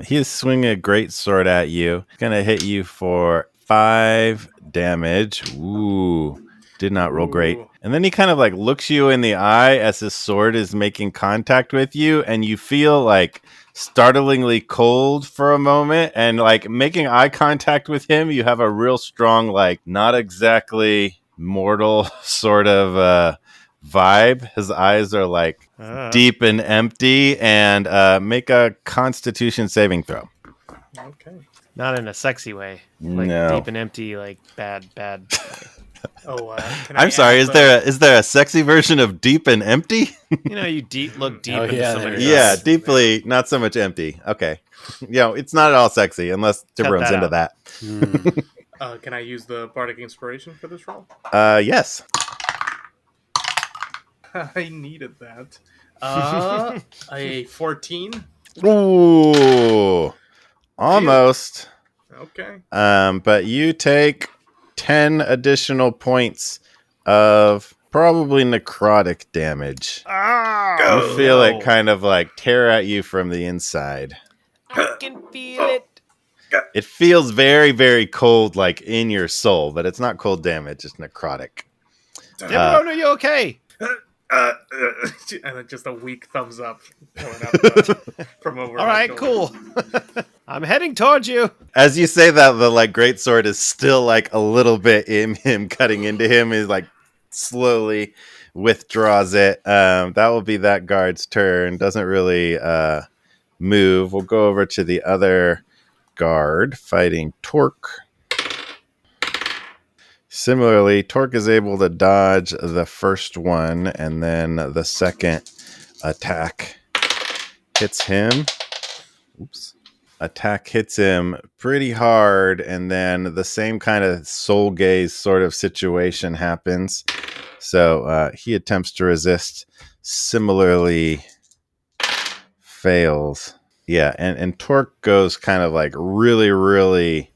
He is swinging a great sword at you. He's going to hit you for 5 damage. Ooh, did not roll great. And then he kind of like looks you in the eye as his sword is making contact with you, and you feel like startlingly cold for a moment. And like making eye contact with him, you have a real strong, like not exactly mortal sort of vibe. His eyes are like deep and empty, and make a Constitution saving throw. Okay. Not in a sexy way. Like No. deep and empty, like bad way. Oh, I'm sorry. Is there a sexy version of deep and empty? You know, you look deep into somebody's Yeah, eyes. deeply, not so much empty. Okay. It's not at all sexy unless Tiburon's into out. that. Can I use the Bardic Inspiration for this roll? Yes. I needed that. A 14. Ooh. Almost. Okay. But you take 10 additional points of probably necrotic damage. You feel it kind of like tear at you from the inside. I can feel it. It feels very, very cold, like in your soul, but it's not cold damage, it's necrotic. Tiburon, are you okay? And then just a weak thumbs up going up from over. All right, cool. I'm heading towards you. As you say that, the like greatsword is still like a little bit in him, cutting into him. He's like slowly withdraws it. That will be that guard's turn. Doesn't really move. We'll go over to the other guard fighting Torque. Similarly, Torque is able to dodge the first one, and then the second attack hits him. Oops. Attack hits him pretty hard, and then the same kind of soul gaze sort of situation happens. So he attempts to resist, similarly fails. Yeah, and Torque goes kind of like really, really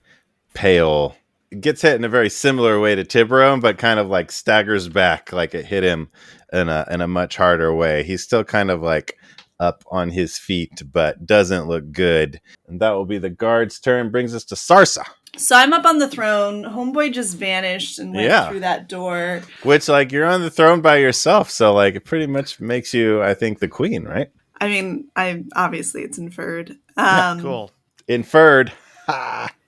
pale. It gets hit in a very similar way to Tiburon, but kind of like staggers back like it hit him in a much harder way. He's still kind of like up on his feet, but doesn't look good. And that will be the guard's turn. Brings us to Sarsa. So I'm up on the throne. Homeboy just vanished and went through that door. Which, like, you're on the throne by yourself, so like it pretty much makes you, I think, the queen, right? I mean, obviously it's inferred. Yeah, cool. Inferred.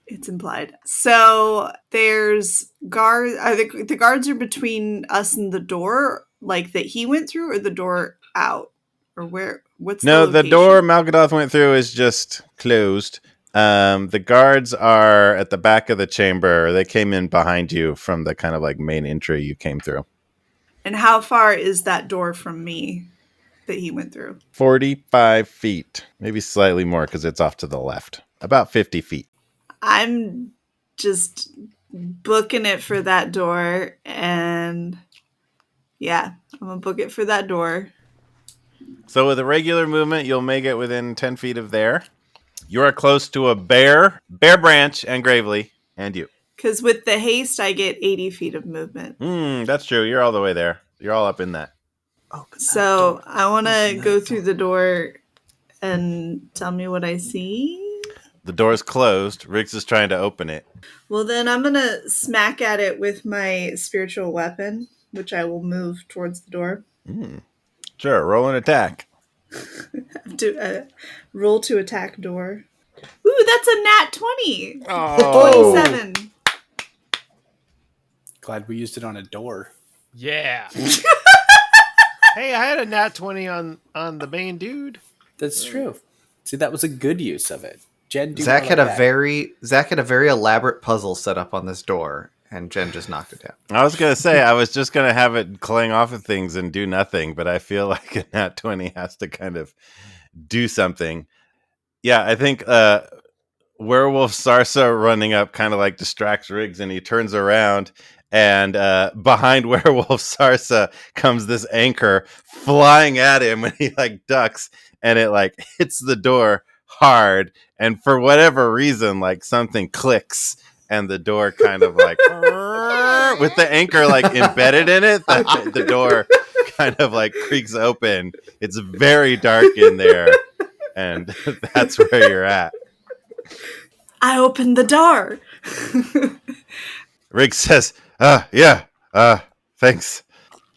It's implied. So there's guards. The guards are between us and the door, like that he went through, or the door out, or where? What's the door Malkedoth went through is just closed. The guards are at the back of the chamber. They came in behind you from the kind of like main entry you came through. And how far is that door from me that he went through? 45 feet, maybe slightly more because it's off to the left. About 50 feet. I'm just booking it for that door, and yeah, I'm gonna book it for that door. So with a regular movement, you'll make it within 10 feet of there. You are close to a bear, Branch, and Gravely, and you. Because with the haste, I get 80 feet of movement. That's true. You're all the way there. You're all up in that. So I want to go through the door and tell me what I see. The door's closed. Riggs is trying to open it. Well, then I'm going to smack at it with my spiritual weapon, which I will move towards the door. Sure, roll an attack. Roll to attack door. Ooh, that's a nat 20. Oh. 27. Glad we used it on a door. Yeah. Hey, I had a nat 20 on the main dude. That's true. See, that was a good use of it. Jen, do Zach more had like a that. very elaborate puzzle set up on this door, and Jen just knocked it down. I was going to say, I was just going to have it clang off of things and do nothing, but I feel like a nat 20 has to kind of do something. Yeah, I think Werewolf Sarsa running up kind of like distracts Riggs, and he turns around, and behind Werewolf Sarsa comes this anchor flying at him, and he like ducks, and it like hits the door hard, and for whatever reason, like something clicks, and the door kind of like with the anchor like embedded in it, the door kind of like creaks open. It's very dark in there, and that's where you're at. I opened the door. Riggs says, yeah, thanks.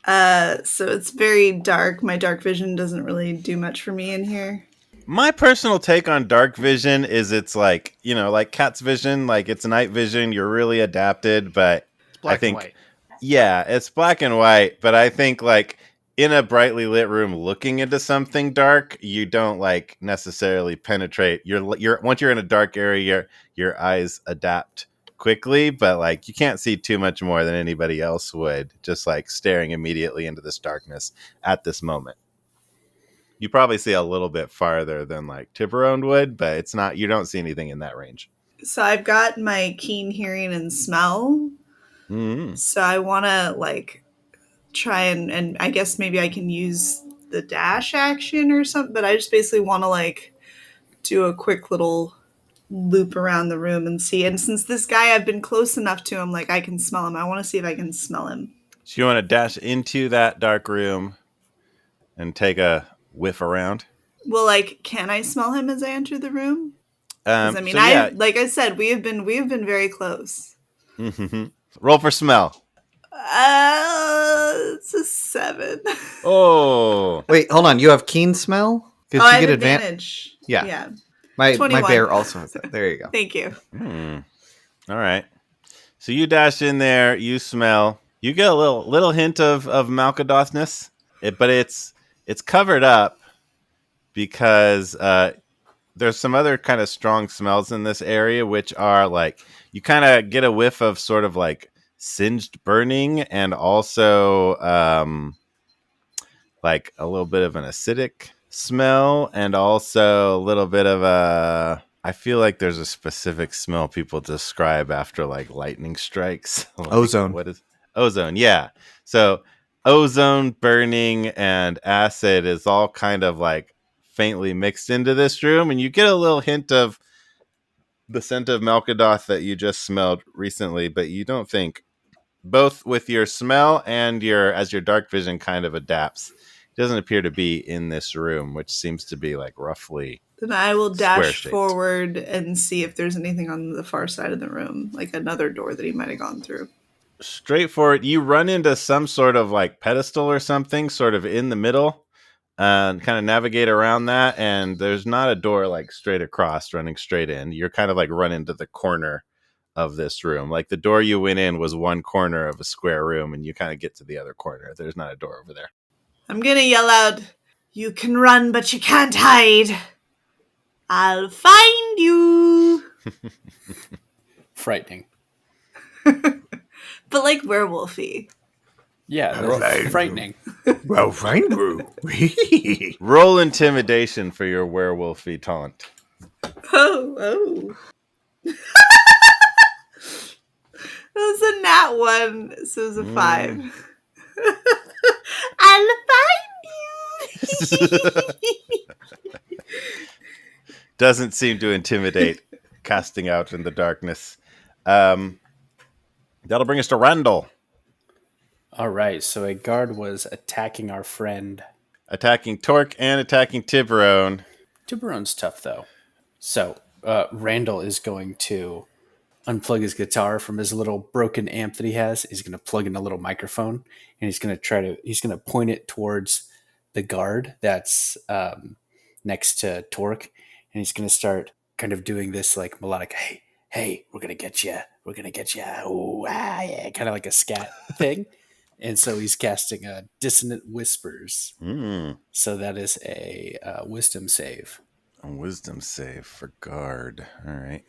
So it's very dark. My dark vision doesn't really do much for me in here. My personal take on dark vision is it's like, like Cat's vision, like it's night vision. You're really adapted, but Black I think, and white. yeah, it's black and white. But I think like in a brightly lit room looking into something dark, you don't like necessarily penetrate. You're once you're in a dark area, your eyes adapt quickly, but like you can't see too much more than anybody else would, just like staring immediately into this darkness at this moment. You probably see a little bit farther than like Tiburon would, but it's not, you don't see anything in that range. So I've got my keen hearing and smell. Mm-hmm. So I want to like try and I guess maybe I can use the dash action or something, but I just basically want to like do a quick little loop around the room and see. And since this guy, I've been close enough to him, like I can smell him. I want to see if I can smell him. So you want to dash into that dark room and take a whiff around? Well, like, can I smell him as I enter the room? I mean, so yeah. like I said, we have been very close. Mm-hmm. Roll for smell. It's a 7. Oh, Wait, hold on. You have keen smell? Because I you have get advantage. Yeah. My 21. bear also has that. There you go. Thank you. All right. So you dash in there, you smell, you get a little hint of Malkedothness, but it's covered up because there's some other kind of strong smells in this area, which are like, you kind of get a whiff of sort of like singed burning and also like a little bit of an acidic smell and also a little bit of I feel like there's a specific smell people describe after like lightning strikes. Like, ozone. What is ozone? Yeah. So ozone, burning, and acid is all kind of like faintly mixed into this room, and you get a little hint of the scent of Malkedoth that you just smelled recently, but you don't think, both with your smell and as your dark vision kind of adapts, it doesn't appear to be in this room, which seems to be like roughly. Then I will dash square-shaped. forward and see if there's anything on the far side of the room, like another door that he might have gone through. Straightforward. You run into some sort of like pedestal or something sort of in the middle and kind of navigate around that. And there's not a door like straight across running straight in. You're kind of like run into the corner of this room. Like the door you went in was one corner of a square room and you kind of get to the other corner. There's not a door over there. I'm going to yell out, "You can run, but you can't hide. I'll find you." Frightening. But like werewolfy. Yeah, that's frightening. Well, fine, bro. Roll intimidation for your werewolfy taunt. Oh. That was a nat 1, so it was a 5. I'll find you. Doesn't seem to intimidate casting out in the darkness. That'll bring us to Randall. All right, so a guard was attacking our friend. Attacking Torque and attacking Tiburon. Tiburon's tough, though. So Randall is going to unplug his guitar from his little broken amp that he has. He's going to plug in a little microphone, and he's going to point it towards the guard that's next to Torque, and he's going to start kind of doing this like melodic, hey, we're going to get you. We're going to get you. Oh, yeah, kind of like a scat thing. And so he's casting a Dissonant Whispers. Mm. So that is a wisdom save. A wisdom save for guard. All right.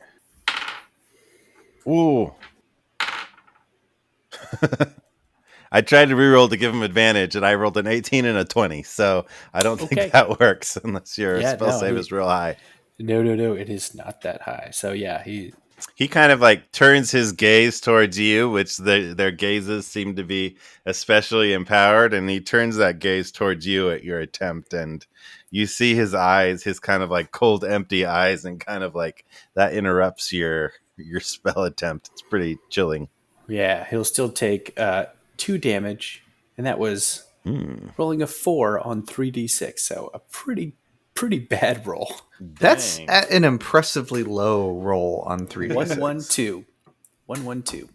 Ooh. I tried to reroll to give him advantage, and I rolled an 18 and a 20. So I don't think that works unless your spell save is real high. No. It is not that high. So yeah, he kind of like turns his gaze towards you, which their gazes seem to be especially empowered, and he turns that gaze towards you at your attempt, and you see his eyes, his kind of like cold, empty eyes, and kind of like that interrupts your spell attempt. It's pretty chilling. Yeah, he'll still take 2 damage, and that was rolling a 4 on 3d6, so a pretty bad roll. That's at an impressively low roll on 3d6. 112. 112.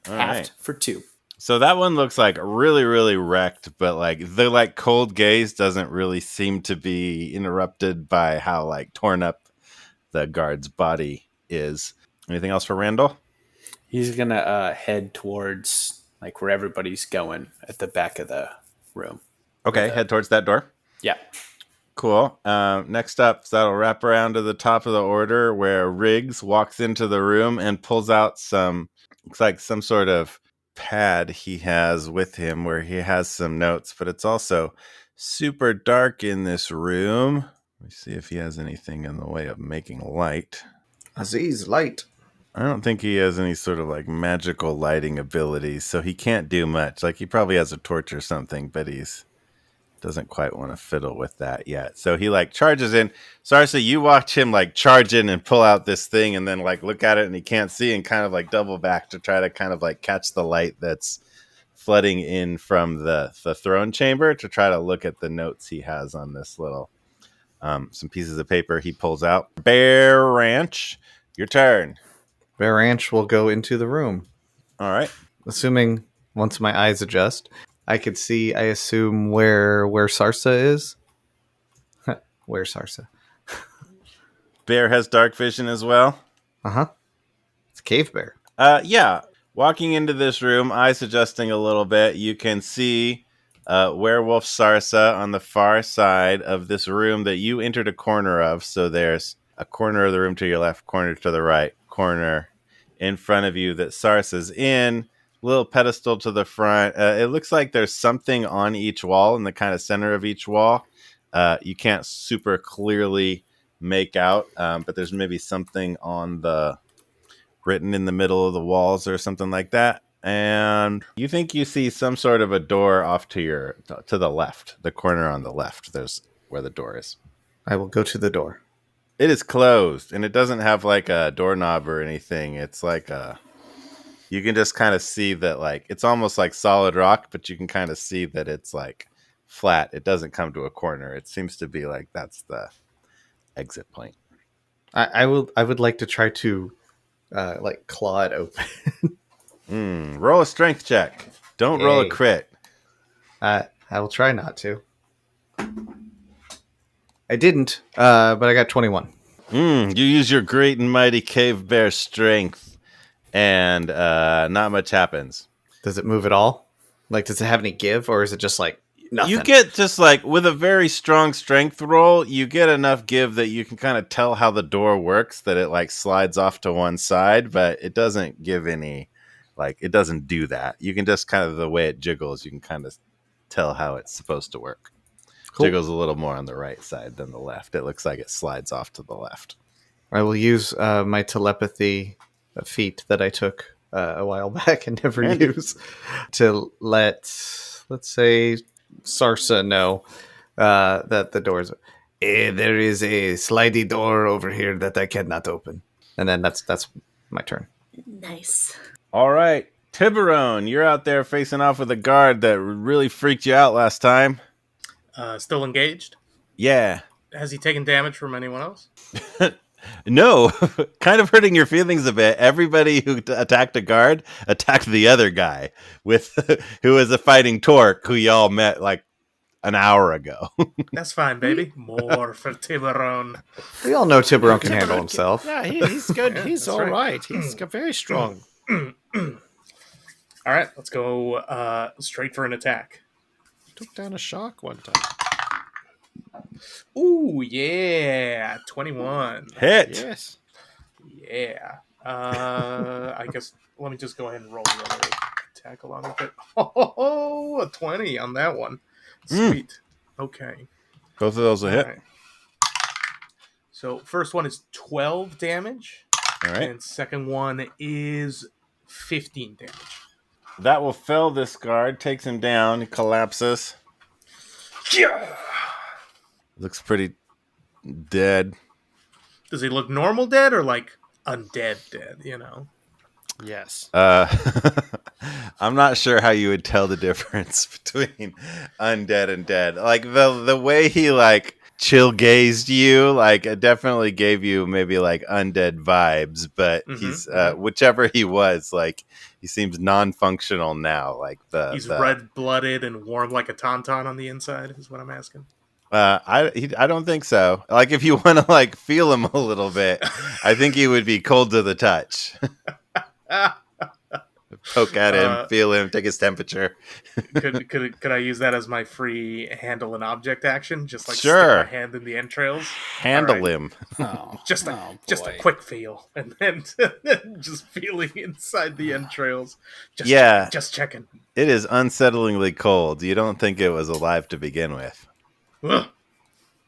Halved for 2. So that one looks like really, really wrecked, but like the like cold gaze doesn't really seem to be interrupted by how like torn up the guard's body is. Anything else for Randall? He's gonna head towards like where everybody's going at the back of the room. Okay, head towards that door. Yeah. Cool. Next up, that'll wrap around to the top of the order where Riggs walks into the room and pulls out looks like some sort of pad he has with him where he has some notes, but it's also super dark in this room. Let me see if he has anything in the way of making light. Aziz, light. I don't think he has any sort of like magical lighting abilities, so he can't do much. Like he probably has a torch or something, but he's doesn't quite want to fiddle with that yet. So he like charges in. Sarsa, you watch him like charge in and pull out this thing and then like look at it and he can't see and kind of like double back to try to kind of like catch the light that's flooding in from the throne chamber to try to look at the notes he has on this little some pieces of paper he pulls out. Bear Ranch, your turn. Bear Ranch will go into the room. All right. Assuming once my eyes adjust, I could see, I assume, where Sarsa is. Where's Sarsa? Bear has dark vision as well. Uh-huh. It's a cave bear. Yeah. Walking into this room, eyes adjusting a little bit, you can see Werewolf Sarsa on the far side of this room that you entered a corner of. So there's a corner of the room to your left, corner to the right, corner in front of you that Sarsa's in. Little pedestal to the front. It looks like there's something on each wall in the kind of center of each wall. You can't super clearly make out, but there's maybe something written in the middle of the walls or something like that. And you think you see some sort of a door off to the left, the corner on the left. There's where the door is. I will go to the door. It is closed, and it doesn't have like a doorknob or anything. It's like you can just kind of see that like it's almost like solid rock, but you can kind of see that it's like flat. It doesn't come to a corner. It seems to be like that's the exit point. I would like to try to like claw it open. Roll a strength check. Don't roll a crit. I will try not to. I didn't, but I got 21. You use your great and mighty cave bear strength. And not much happens. Does it move at all? Like, does it have any give, or is it just like nothing? You get just like with a very strong strength roll, you get enough give that you can kind of tell how the door works, that it like slides off to one side, but it doesn't give any, like, it doesn't do that. You can just kind of, the way it jiggles, you can kind of tell how it's supposed to work. Cool. Jiggles a little more on the right side than the left. It looks like it slides off to the left. I will use my telepathy feat that I took a while back and never use to let's say Sarsa know that the door's there is a slidey door over here that I cannot open, and then that's my turn. Nice. All right, Tiburon, you're out there facing off with a guard that really freaked you out last time. Still engaged? Yeah. Has he taken damage from anyone else? No, kind of hurting your feelings a bit. Everybody who attacked a guard attacked the other guy who was a fighting Torque, who y'all met like an hour ago. That's fine, baby. More for Tiburon. We all know Tiburon can handle himself. Yeah, he's good. He's all right. He's very strong. All right, let's go straight for an attack. Took down a shark one time. Ooh, yeah, 21. Hit. Yes. Yeah. I guess let me just go ahead and roll the other attack along with it. Oh, a 20 on that one. Sweet. Okay. Both of those will hit. Right. So first one is 12 damage. All right. And second one is 15 damage. That will fell this guard, takes him down, he collapses. Yeah. Looks pretty dead. Does he look normal dead or like undead dead, you know? Yes. I'm not sure how you would tell the difference between undead and dead. Like the way he like chill gazed you, like it definitely gave you maybe like undead vibes, but he's whichever he was, like he seems non-functional now. Like he's red-blooded and warm like a tauntaun on the inside is what I'm asking. I don't think so. Like if you want to like feel him a little bit, I think he would be cold to the touch. Poke at him, feel him, take his temperature. could I use that as my free handle an object action? Just like sure. Stick my hand in the entrails. Handle him. Oh, just a quick feel, and then just feeling inside the entrails. Just checking. It is unsettlingly cold. You don't think it was alive to begin with,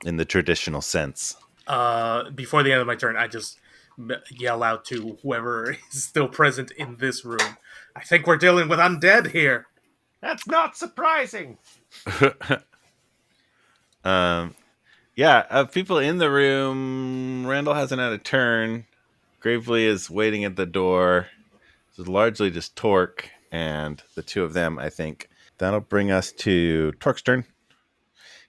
in the traditional sense. Before the end of my turn, I just yell out to whoever is still present in this room. I think we're dealing with undead here. That's not surprising. People in the room. Randall hasn't had a turn. Gravely is waiting at the door. It's largely just Torque and the two of them, I think. That'll bring us to Torque's turn.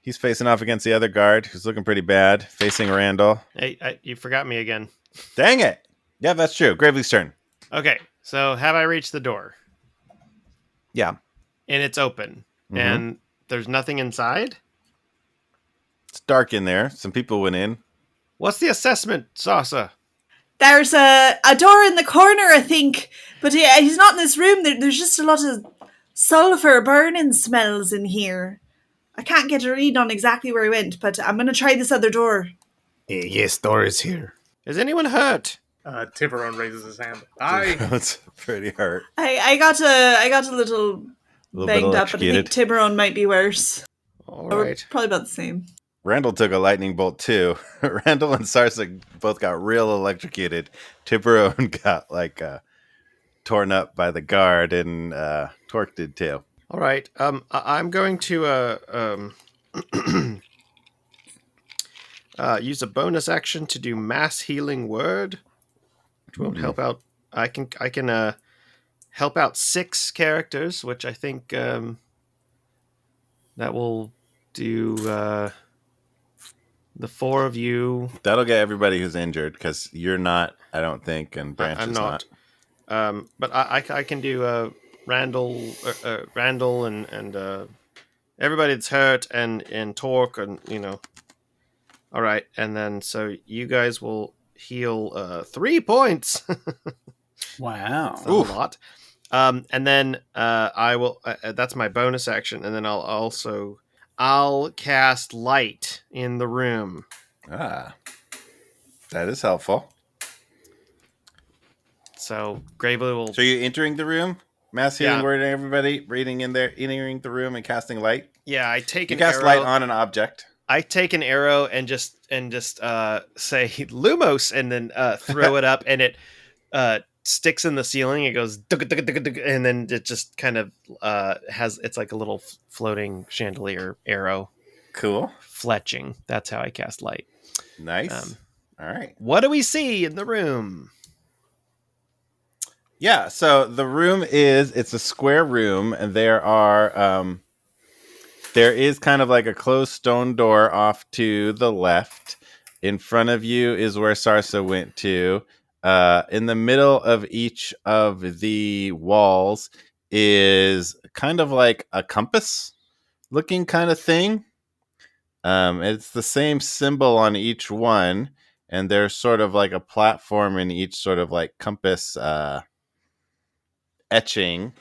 He's facing off against the other guard, who's looking pretty bad, facing Randall. Hey, you forgot me again. Dang it! Yeah, that's true. Gravely's turn. Okay, so have I reached the door? Yeah. And it's open. Mm-hmm. And there's nothing inside? It's dark in there. Some people went in. What's the assessment, Sarsa? There's a door in the corner, I think. But he's not in this room. There's just a lot of sulfur burning smells in here. I can't get a read on exactly where he went, but I'm going to try this other door. Yes, door is here. Is anyone hurt? Tiburon raises his hand. That's pretty hurt. I got a little banged up, but I think Tiburon might be worse. All right. Probably about the same. Randall took a lightning bolt too. Randall and Sarsa both got real electrocuted. Tiburon got torn up by the guard, and Torque did too. All right. I'm going to use a bonus action to do mass healing word, which won't help out. I can help out 6 characters, which I think that will do the 4 of you. That'll get everybody who's injured, because you're not, I don't think, and Branch is not. But I can do Randall and everybody that's hurt and Torque, and All right, and then so you guys will heal 3 points. Wow, that's a lot. And then I will. That's my bonus action, and then I'll cast light in the room. That is helpful. So Gravely will. So you're entering the room, mass healing word, and everybody reading in there, entering the room and casting light. Yeah, I take an arrow. You cast light on an object. I take an arrow and just say Lumos, and then throw it up, and it sticks in the ceiling. It goes, and then it just kind of it's like a little floating chandelier arrow. Cool. Fletching. That's how I cast light. Nice. All right. What do we see in the room? Yeah, so the room it's a square room, and there is kind of like a closed stone door off to the left. In front of you is where Sarsa went to. In the middle of each of the walls is kind of like a compass looking kind of thing. It's the same symbol on each one, and there's sort of like a platform in each sort of like compass etching.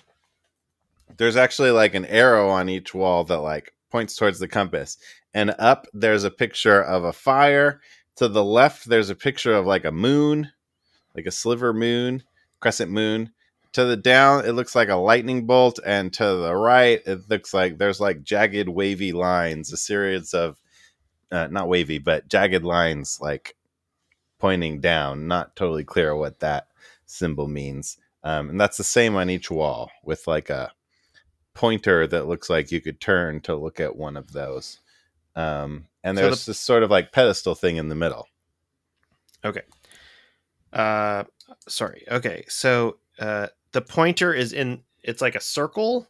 there's actually like an arrow on each wall that like points towards the compass. And up there's a picture of a fire. To the left there's a picture of like a moon, like a sliver moon, crescent moon. To the down it looks like a lightning bolt, and to the right it looks like there's like jagged wavy lines, a series of not wavy but jagged lines like pointing down. Not totally clear what that symbol means. And that's the same on each wall with like a pointer that looks like you could turn to look at one of those. And there's this sort of like pedestal thing in the middle. Okay. Sorry. Okay. So the pointer is it's like a circle,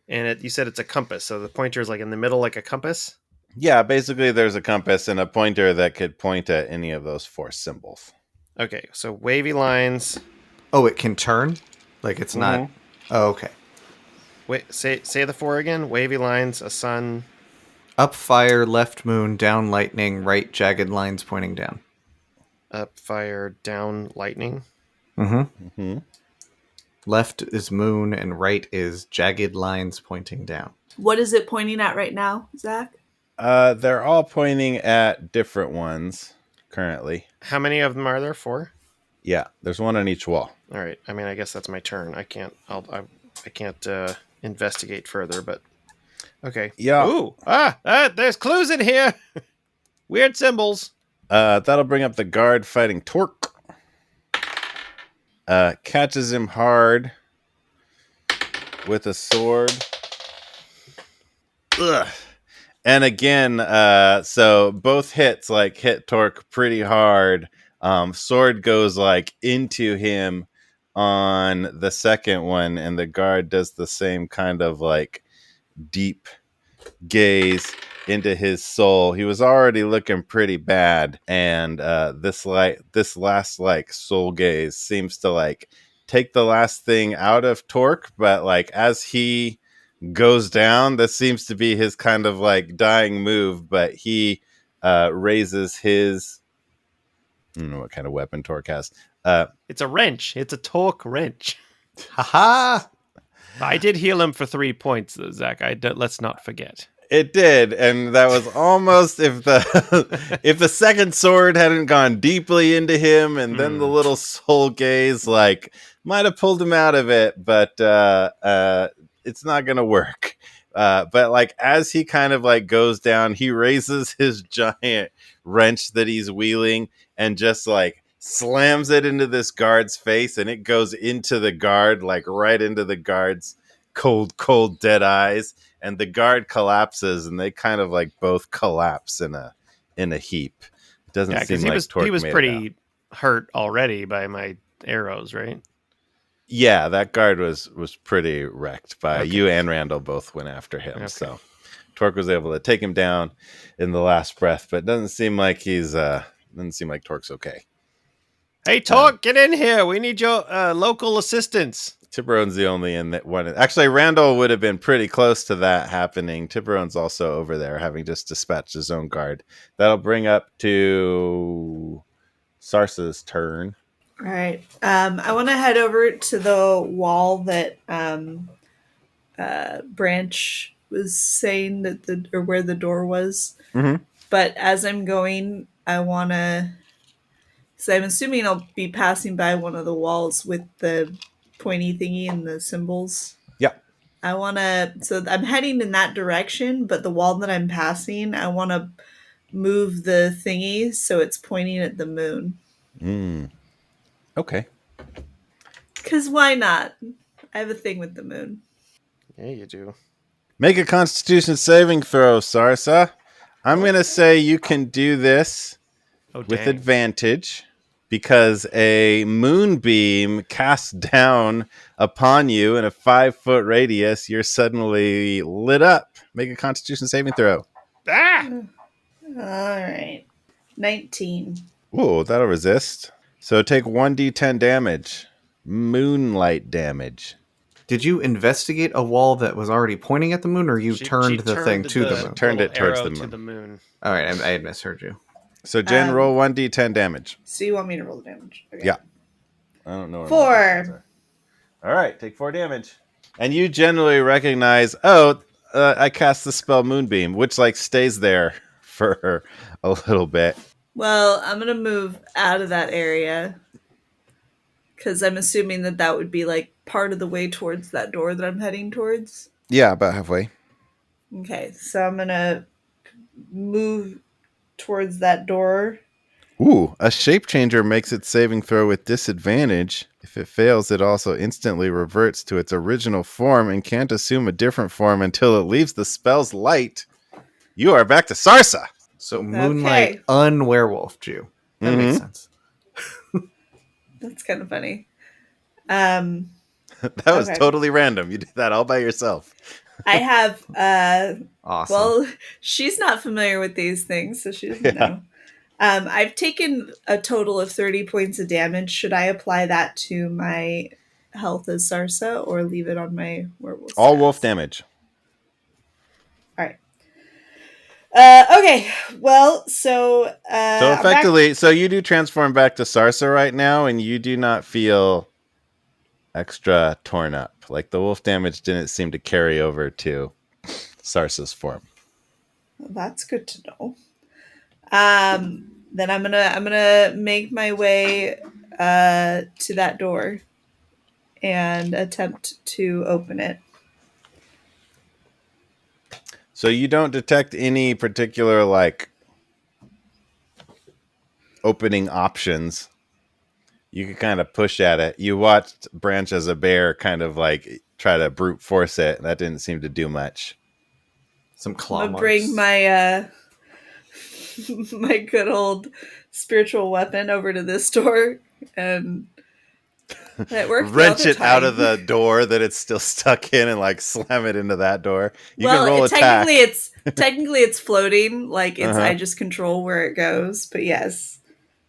and you said it's a compass. So the pointer is like in the middle, like a compass. Yeah, basically there's a compass and a pointer that could point at any of those 4 symbols. Okay. So wavy lines. Oh, it can turn? Like it's not... Oh, okay. Wait, say the 4 again. Wavy lines, a sun. Up fire, left moon, down lightning, right jagged lines pointing down. Up fire, down lightning. Left is moon and right is jagged lines pointing down. What is it pointing at right now, Zach? They're all pointing at different ones currently. How many of them are there? 4? Yeah, there's one on each wall. All right. I mean, I guess that's my turn. I can't investigate further, but okay. Yeah. Ooh. There's clues in here. Weird symbols. That'll bring up the guard fighting Torque. Catches him hard with a sword. Ugh. And again, so both hits like hit Torque pretty hard. Sword goes like into him on the second one, and the guard does the same kind of like deep gaze into his soul. He was already looking pretty bad, and this last like soul gaze seems to like take the last thing out of Torque, but like as he goes down, this seems to be his kind of like dying move, but he raises his... I don't know what kind of weapon Torque has. It's a wrench. It's a Torque wrench. Ha-ha! I did heal him for 3 points, though, Zach. Let's not forget. It did, and that was almost if the second sword hadn't gone deeply into him, and then the little soul gaze like might have pulled him out of it, but it's not gonna work. But like as he kind of like goes down, he raises his giant wrench that he's wielding and just like slams it into this guard's face, and it goes into the guard, like right into the guard's cold dead eyes, and the guard collapses, and they kind of like both collapse in a heap. It doesn't seem like Torque he was made pretty hurt already by my arrows, right? Yeah, that guard was pretty wrecked by you, and Randall both went after him. Okay. So Torque was able to take him down in the last breath, but it doesn't seem like Torque's okay. Hey, Torque, get in here. We need your local assistance. Tiburon's the only in that one. Actually, Randall would have been pretty close to that happening. Tiburon's also over there, having just dispatched his own guard. That'll bring up to Sarsa's turn. All right. I want to head over to the wall that Branch was saying that where the door was. Mm-hmm. But as I'm going, I want to... So I'm assuming I'll be passing by one of the walls with the pointy thingy and the symbols. Yeah. So I'm heading in that direction, but the wall that I'm passing, I want to move the thingy so it's pointing at the moon. Okay. Because why not? I have a thing with the moon. Yeah, you do. Make a Constitution saving throw, Sarsa. I'm going to say you can do this with advantage, because a moonbeam cast down upon you in a 5-foot radius, you're suddenly lit up. Make a Constitution saving throw. Ah! All right. 19. Ooh, that'll resist. So take 1d10 damage. Moonlight damage. Did you investigate a wall that was already pointing at the moon, or you turned the thing to the moon? Turned it towards the moon. All right, I had misheard you. So Jen, roll 1d10 damage. So you want me to roll the damage? Okay. Yeah. I don't know. 4. All right, take 4 damage. And you generally recognize, I cast the spell Moonbeam, which like stays there for a little bit. Well, I'm going to move out of that area because I'm assuming that would be like part of the way towards that door that I'm heading towards. Yeah, about halfway. Okay, so I'm going to move towards that door. Ooh, a shape changer makes its saving throw with disadvantage. If it fails, it also instantly reverts to its original form and can't assume a different form until it leaves the spell's light. You are back to Sarsa. So Moonlight unwerewolfed you. That makes sense. That's kind of funny. That was totally random. You did that all by yourself. I have awesome. Well, she's not familiar with these things, so she doesn't know. I've taken a total of 30 points of damage. Should I apply that to my health as Sarsa or leave it on my werewolf stats? All wolf damage. All right. Okay. Well, so effectively, so you do transform back to Sarsa right now, and you do not feel extra torn up. Like the wolf damage didn't seem to carry over to Sarsa's form. Well, that's good to know. Then I'm gonna make my way to that door and attempt to open it. So you don't detect any particular like opening options. You can kind of push at it. You watched Branch as a bear kind of like try to brute force it. That didn't seem to do much. Some claw marks. Bring my my good old spiritual weapon over to this door, and it worked. Wrench it out of the door that it's still stuck in, and like slam it into that door. You can roll attack. Technically it's floating. Like it's I just control where it goes. But yes,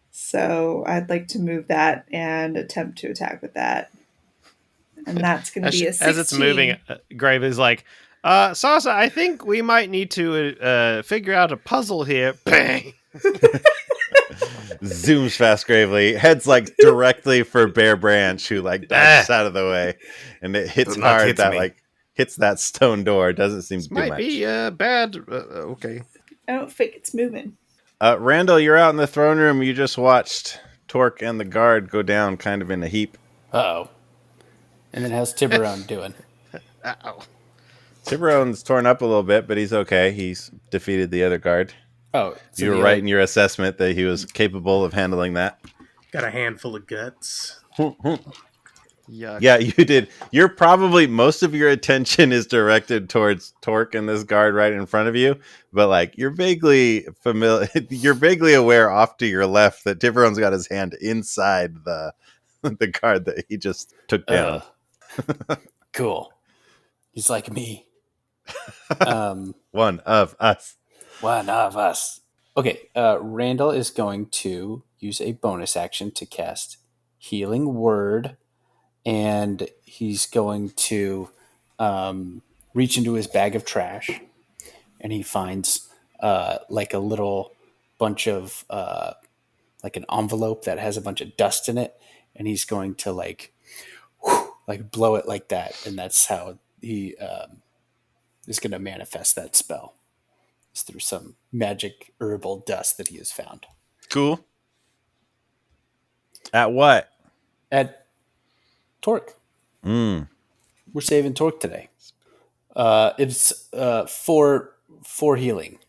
so I'd like to move that and attempt to attack with that, and that's going to be a 16. As it's moving. Grave is like, Sarsa, I think we might need to figure out a puzzle here. Bang! Zooms fast gravely, heads like directly for Bear Branch, who like dodges out of the way, and it hits hard. That like hits that stone door. Doesn't seem to do much. Might be bad. Okay. I don't think it's moving. Randall, you're out in the throne room. You just watched Torque and the guard go down, kind of in a heap. Uh-oh. And then how's Tiburon doing? Uh-oh. Tiburon's torn up a little bit, but he's okay. He's defeated the other guard. Oh, so you were right in your assessment that he was capable of handling that. Got a handful of guts. Yeah, you did. You're probably most of your attention is directed towards Torque and this guard right in front of you, but like you're vaguely familiar. You're vaguely aware off to your left that Tiburon's got his hand inside the guard that he just took down. Cool. He's like me. One of us. One of us. Okay, Randall is going to use a bonus action to cast Healing Word, and he's going to reach into his bag of trash, and he finds like a little bunch of like an envelope that has a bunch of dust in it, and he's going to like blow it like that, and that's how he is going to manifest that spell. It's through some magic herbal dust that he has found. Cool. At what? At Torque. We're saving Torque today. It's for healing.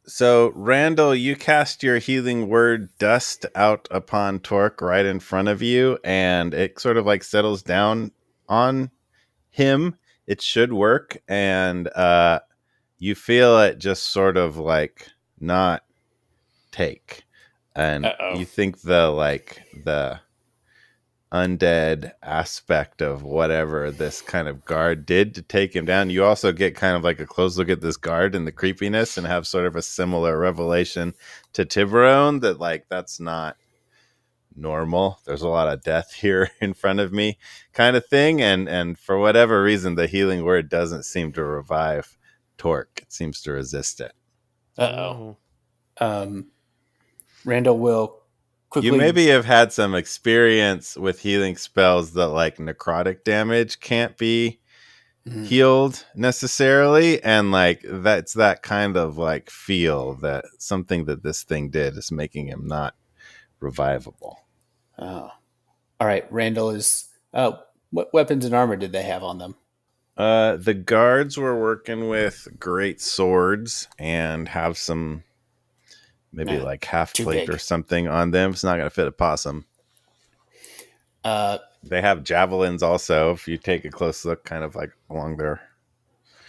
So, Randall, you cast your healing word dust out upon Torque right in front of you, and it sort of like settles down on him. It should work, and you feel it just sort of like not take. And you think the undead aspect of whatever this kind of guard did to take him down. You also get kind of like a close look at this guard and the creepiness and have sort of a similar revelation to Tiburon that like, that's not normal. There's a lot of death here in front of me kind of thing. And for whatever reason, the healing word doesn't seem to revive Torque. It seems to resist it. Randall will quickly... You maybe have had some experience with healing spells that like necrotic damage can't be healed necessarily, and like that's that kind of like feel that something that this thing did is making him not revivable. Oh. All right, Randall is... what weapons and armor did they have on them? The guards were working with great swords and have some maybe like half plate or something on them. It's not going to fit a possum. They have javelins also, if you take a close look, kind of like along there.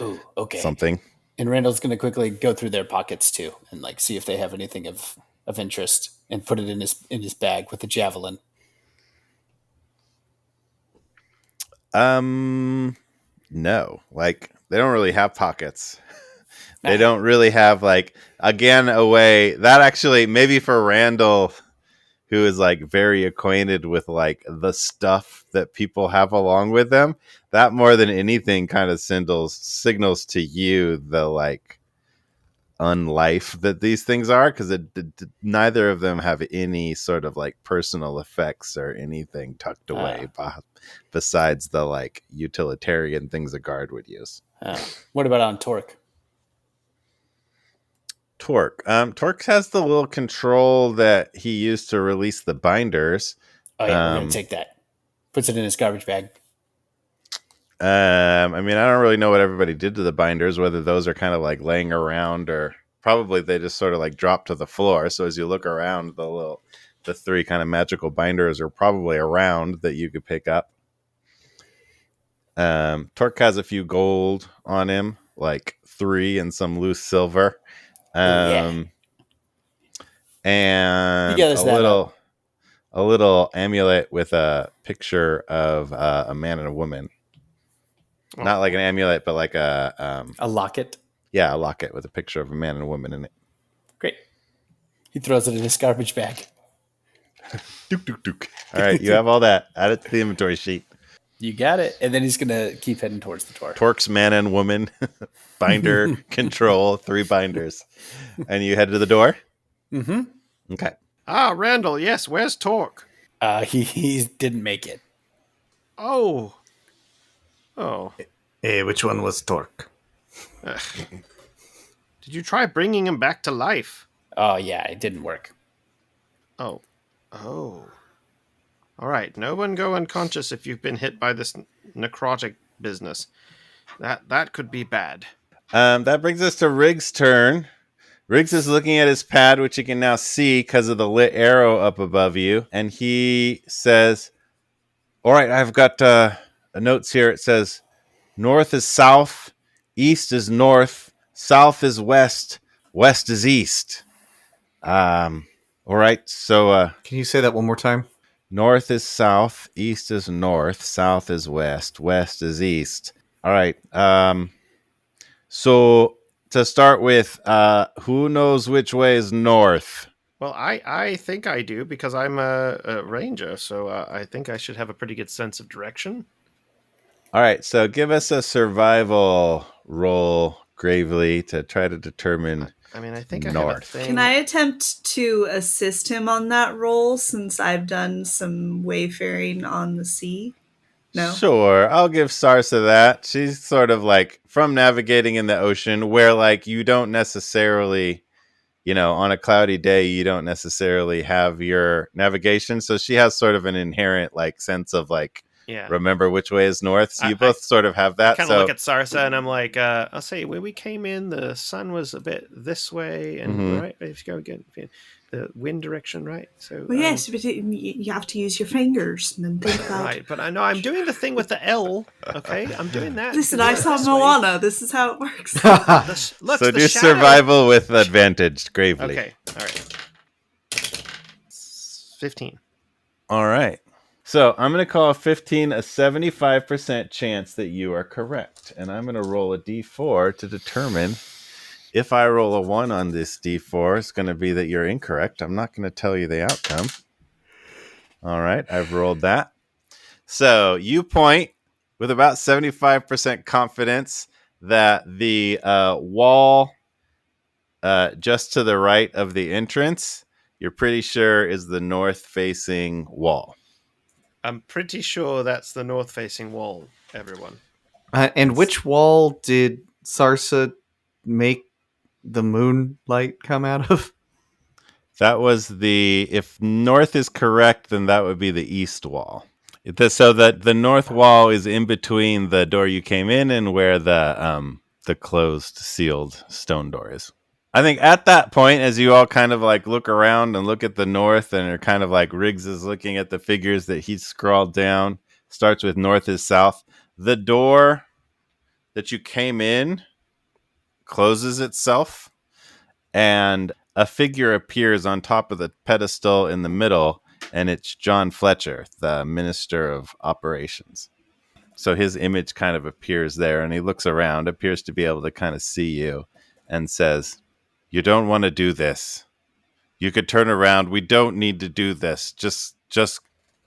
Ooh, okay. Something. And Randall's going to quickly go through their pockets too and like see if they have anything of interest and put it in his bag with the javelin. No, like they don't really have pockets. They don't really have like, again, a way that actually maybe for Randall, who is like very acquainted with like the stuff that people have along with them, that more than anything kind of signals to you the like unlife that these things are, because neither of them have any sort of like personal effects or anything tucked away besides the like utilitarian things a guard would use. What about on Torque? Torque has the little control that he used to release the binders. Oh yeah, we're gonna take that. Puts it in his garbage bag. I mean, I don't really know what everybody did to the binders, whether those are kind of like laying around or probably they just sort of like drop to the floor. So as you look around, the three kind of magical binders are probably around that you could pick up. Torque has a few gold on him, like 3 and some loose silver. And a little amulet with a picture of a man and a woman. Oh. Not like an amulet, but like a locket. Yeah, a locket with a picture of a man and a woman in it. Great. He throws it in his garbage bag. Dook, dook, dook. All right, you have all that. Add it to the inventory sheet. You got it. And then he's going to keep heading towards the door. Torque's man and woman, binder, control, 3 binders. And you head to the door? Mm-hmm. Okay. Randall, yes. Where's Torque? He didn't make it. Oh. Hey, which one was Torque? Did you try bringing him back to life? Oh, yeah, it didn't work. Oh. All right, no one go unconscious if you've been hit by this necrotic business. That could be bad. That brings us to Riggs' turn. Riggs is looking at his pad, which you can now see because of the lit arrow up above you, and he says, all right, I've got notes here. It says, north is south, east is north, south is west, west is east. All right, so... can you say that one more time? North is south, east is north, south is west, west is east. All right. So to start with, who knows which way is north? Well, I think I do because I'm a ranger, so I think I should have a pretty good sense of direction. All right. So give us a survival roll, Gravely, to try to determine. I mean, I think north. I have a thing. Can I attempt to assist him on that roll since I've done some wayfaring on the sea? No? Sure. I'll give Sarsa that. She's sort of like from navigating in the ocean where like you don't necessarily, on a cloudy day, you don't necessarily have your navigation. So she has sort of an inherent like sense of like, remember which way is north. So you both sort of have that. I kind of look at Sarsa and I'm like, I'll say when we came in, the sun was a bit this way, and right if you go again, the wind direction, right? So yes, but you have to use your fingers and then think about. Right, but I know I'm doing the thing with the L. Okay, I'm doing that. Listen, I saw Moana. This is how it works. So do survival with advantage, Gravely. Okay, all right. 15. All right. So I'm going to call 15 a 75% chance that you are correct. And I'm going to roll a d4 to determine if I roll a 1 on this d4, it's going to be that you're incorrect. I'm not going to tell you the outcome. All right, I've rolled that. So you point with about 75% confidence that the wall just to the right of the entrance, you're pretty sure is the north-facing wall. I'm pretty sure that's the north-facing wall, everyone. And which wall did Sarsa make the moonlight come out of? That was if north is correct, then that would be the east wall. So that the north wall is in between the door you came in and where the closed, sealed stone door is. I think at that point, as you all kind of like look around and look at the north, and are kind of like Riggs is looking at the figures that he's scrawled down, starts with north is south. The door that you came in closes itself, and a figure appears on top of the pedestal in the middle, and it's John Fletcher, the Minister of Operations. So his image kind of appears there, and he looks around, appears to be able to kind of see you, and says, "You don't want to do this. You could turn around. We don't need to do this. Just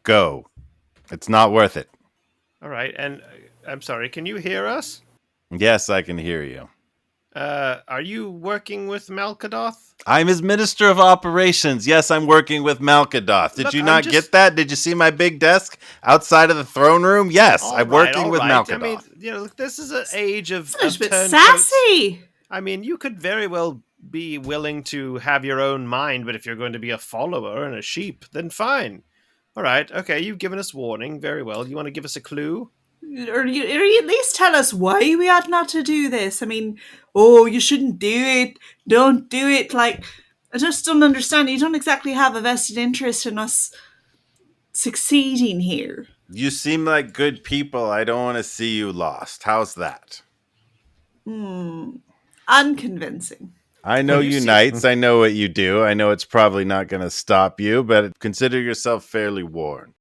go. It's not worth it." All right, and I'm sorry, can you hear us? Yes, I can hear you. Are you working with Malkedoth? I'm his Minister of Operations. Yes, I'm working with Malkedoth. Did Look, you not get that? Did you see my big desk outside of the throne room? Yes, I'm working with Malkedoth. I mean, look, this is an age of a bit sassy. I mean, you could very well be willing to have your own mind, but if you're going to be a follower and a sheep, then fine. All right, okay, you've given us warning. Very well. You want to give us a clue? Or you at least tell us why we ought not to do this. I mean, oh, you shouldn't do it. Don't do it. Like, I just don't understand. You don't exactly have a vested interest in us succeeding here. You seem like good people. I don't want to see you lost. How's that? Unconvincing. I know you knights. I know what you do. I know it's probably not going to stop you, but consider yourself fairly warned.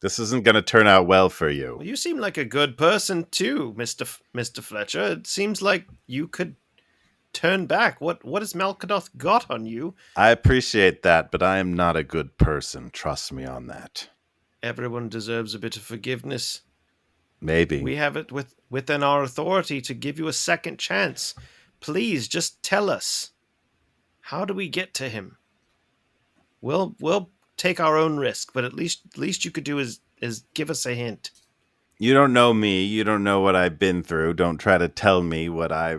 This isn't going to turn out well for you. Well, you seem like a good person too, Mr. Fletcher. It seems like you could turn back. What has Malkedoth got on you? I appreciate that, but I am not a good person. Trust me on that. Everyone deserves a bit of forgiveness. Maybe. We have it within our authority to give you a second chance. Please, just tell us. How do we get to him? We'll take our own risk, but at least you could do is give us a hint. You don't know me. You don't know what I've been through. Don't try to tell me what I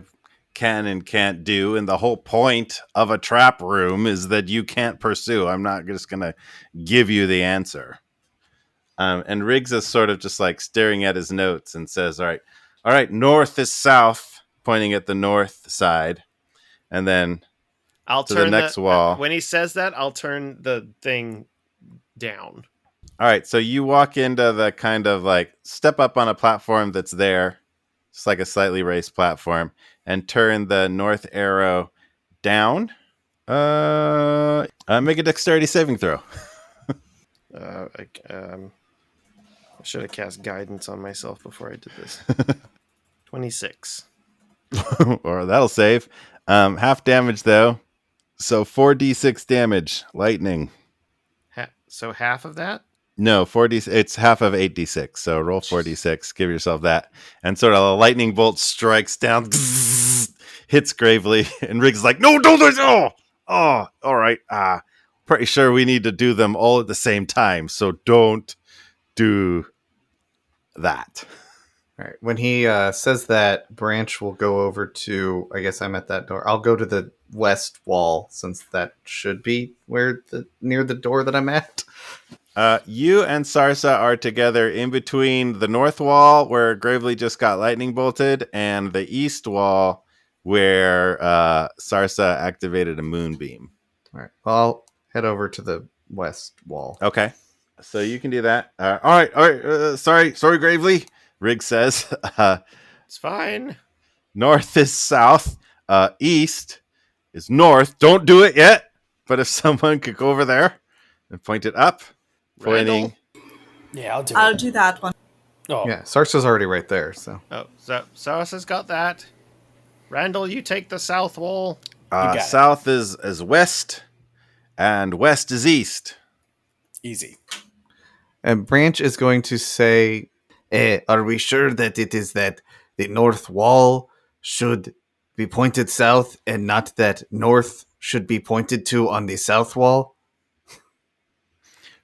can and can't do. And the whole point of a trap room is that you can't pursue. I'm not just going to give you the answer. And Riggs is sort of just like staring at his notes and says, all right, north is south, pointing at the north side. And then I'll to turn the next wall. When he says that, I'll turn the thing down. All right, so you walk into the kind of like step up on a platform that's there, just like a slightly raised platform, and turn the north arrow down. Make a dexterity saving throw. I should have cast guidance on myself before I did this. 26. Or that'll save. Half damage though. So 4d6 damage, lightning. So half of that? No, 4d. It's half of 8d6. So roll 4d6. Give yourself that, and sort of a lightning bolt strikes down, hits Gravely, and Riggs like, "No, don't do this! Oh, all right. Pretty sure we need to do them all at the same time. So don't do that." All right. When he says that, Branch will go over to. I guess I'm at that door. I'll go to the west wall since that should be near the door that I'm at. You and Sarsa are together in between the north wall where Gravely just got lightning bolted and the east wall where Sarsa activated a moonbeam. All right. Well, I'll head over to the west wall. Okay. So you can do that. All right. Sorry, Gravely. Riggs says. It's fine. North is south. East is north. Don't do it yet. But if someone could go over there and point it up. Pointing. Yeah, I'll do that one. Oh. Yeah, Sarsa's already right there. So Sarsa's got that. Randall, you take the south wall. South is west, and west is east. Easy. And Branch is going to say, are we sure that it is that the north wall should be pointed south and not that north should be pointed to on the south wall?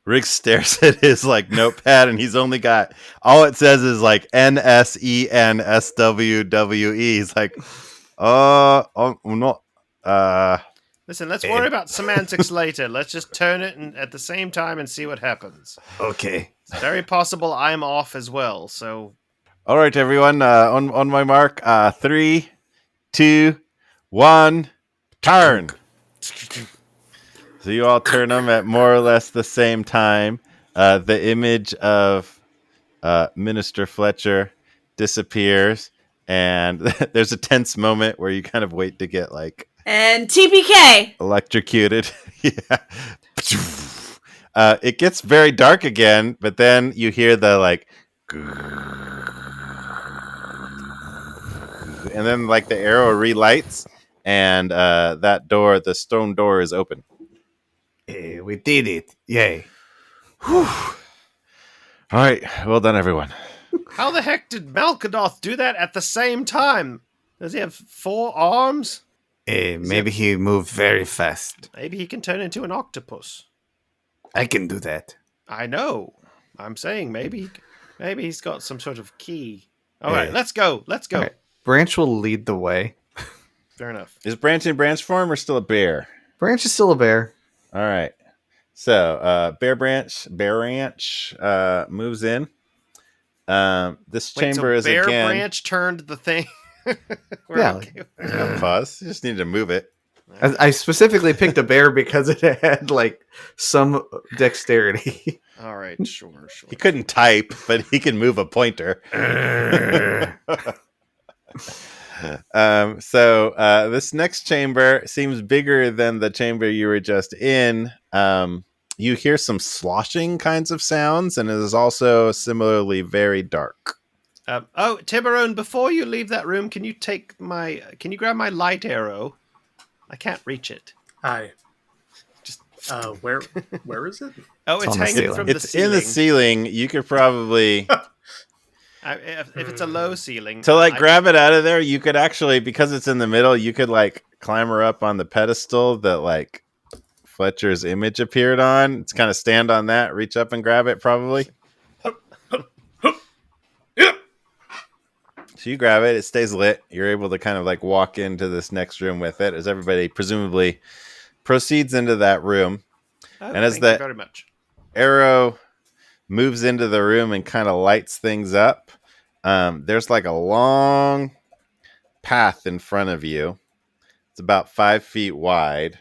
Rick stares at his like notepad, and he's only got all it says is like NSENSWWE. He's like, no, Listen, let's worry about semantics later. Let's just turn it at the same time and see what happens. Okay. It's very possible I'm off as well. So, all right, everyone. On my mark, 3, 2, 1, turn. So you all turn them at more or less the same time. The image of Minister Fletcher disappears, and there's a tense moment where you kind of wait to get like And TPK. electrocuted. Yeah. It gets very dark again, but then you hear the like, and then like the arrow relights, and that door, the stone door, is open. Hey, we did it. Yay. Whew. All right, well done, everyone. how the heck did Malkedoth do that at the same time? Does he have 4 arms? Maybe he moved very fast. Maybe he can turn into an octopus. I can do that. I know. I'm saying maybe he's got some sort of key. All right, let's go. Let's go. Right. Branch will lead the way. Fair enough. Is Branch in branch form or still a bear? Branch is still a bear. All right. So, Bear Branch moves in. This chamber is Bear again. Branch turned the thing. Yeah. Pause. You just need to move it. I specifically picked a bear because it had like some dexterity. All right, sure. He couldn't type, but he can move a pointer. So this next chamber seems bigger than the chamber you were just in. You hear some sloshing kinds of sounds, and it is also similarly very dark. Tiburon, before you leave that room, can you grab my light arrow? I can't reach it. Just where is it? Oh, it's on the hanging ceiling. from the It's ceiling. in the ceiling. You could probably If it's a low ceiling, to like grab it out of there. You could actually, because it's in the middle, you could like climber up on the pedestal that like Fletcher's image appeared on. It's kind of stand on that, reach up and grab it probably. So you grab it, it stays lit. You're able to kind of like walk into this next room with it as everybody presumably proceeds into that room. And as thank you the very much. arrow moves into the room and kind of lights things up, there's like a long path in front of you. It's about 5 feet wide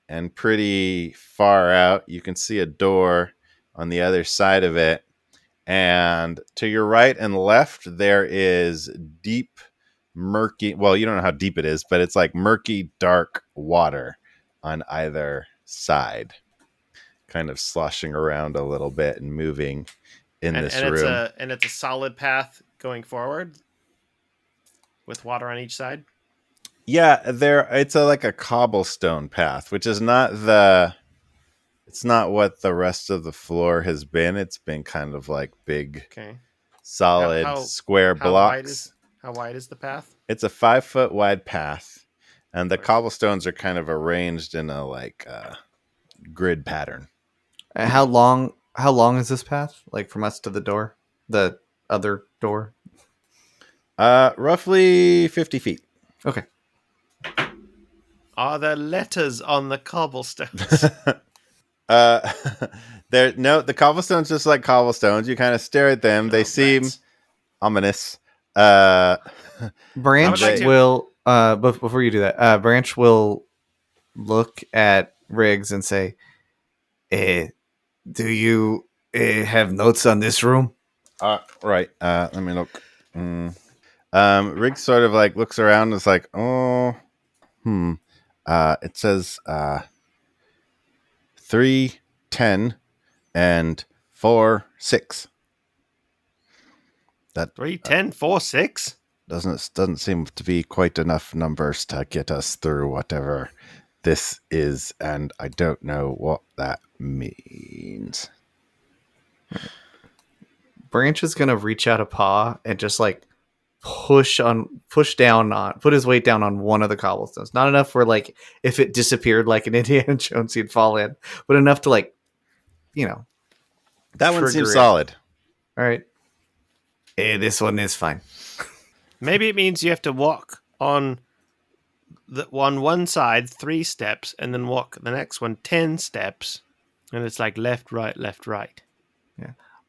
and pretty far out. You can see a door on the other side of it. And to your right and left, there is deep, murky, well, you don't know how deep it is, but it's like murky, dark water on either side, kind of sloshing around a little bit and moving in this room. It's a solid path going forward with water on each side. Yeah, it's like a cobblestone path, which is it's not what the rest of the floor has been. It's been kind of like big, solid square blocks. How wide is the path? It's a 5 foot wide path, and the cobblestones are kind of arranged in a like grid pattern. How long is this path? Like from us to the door, the other door? Roughly 50 feet. Okay. Are there letters on the cobblestones? The cobblestones just like cobblestones. You kind of stare at them. They seem ominous. Branch will before you do that, Branch will look at Riggs and say, do you have notes on this room? Right. Let me look. Riggs sort of like looks around and is like, it says 3, 10, and 4, 6. That 3, 10, 4, 6? doesn't seem to be quite enough numbers to get us through whatever this is, and I don't know what that means. Branch is gonna reach out a paw and just like put his weight down on one of the cobblestones. Not enough for like if it disappeared like an Indiana Jones he'd fall in, but enough to like, That one seems trigger it. solid. All right. This one is fine. Maybe it means you have to walk on one side 3 steps and then walk the next one 10 steps. And it's like left, right, left, right.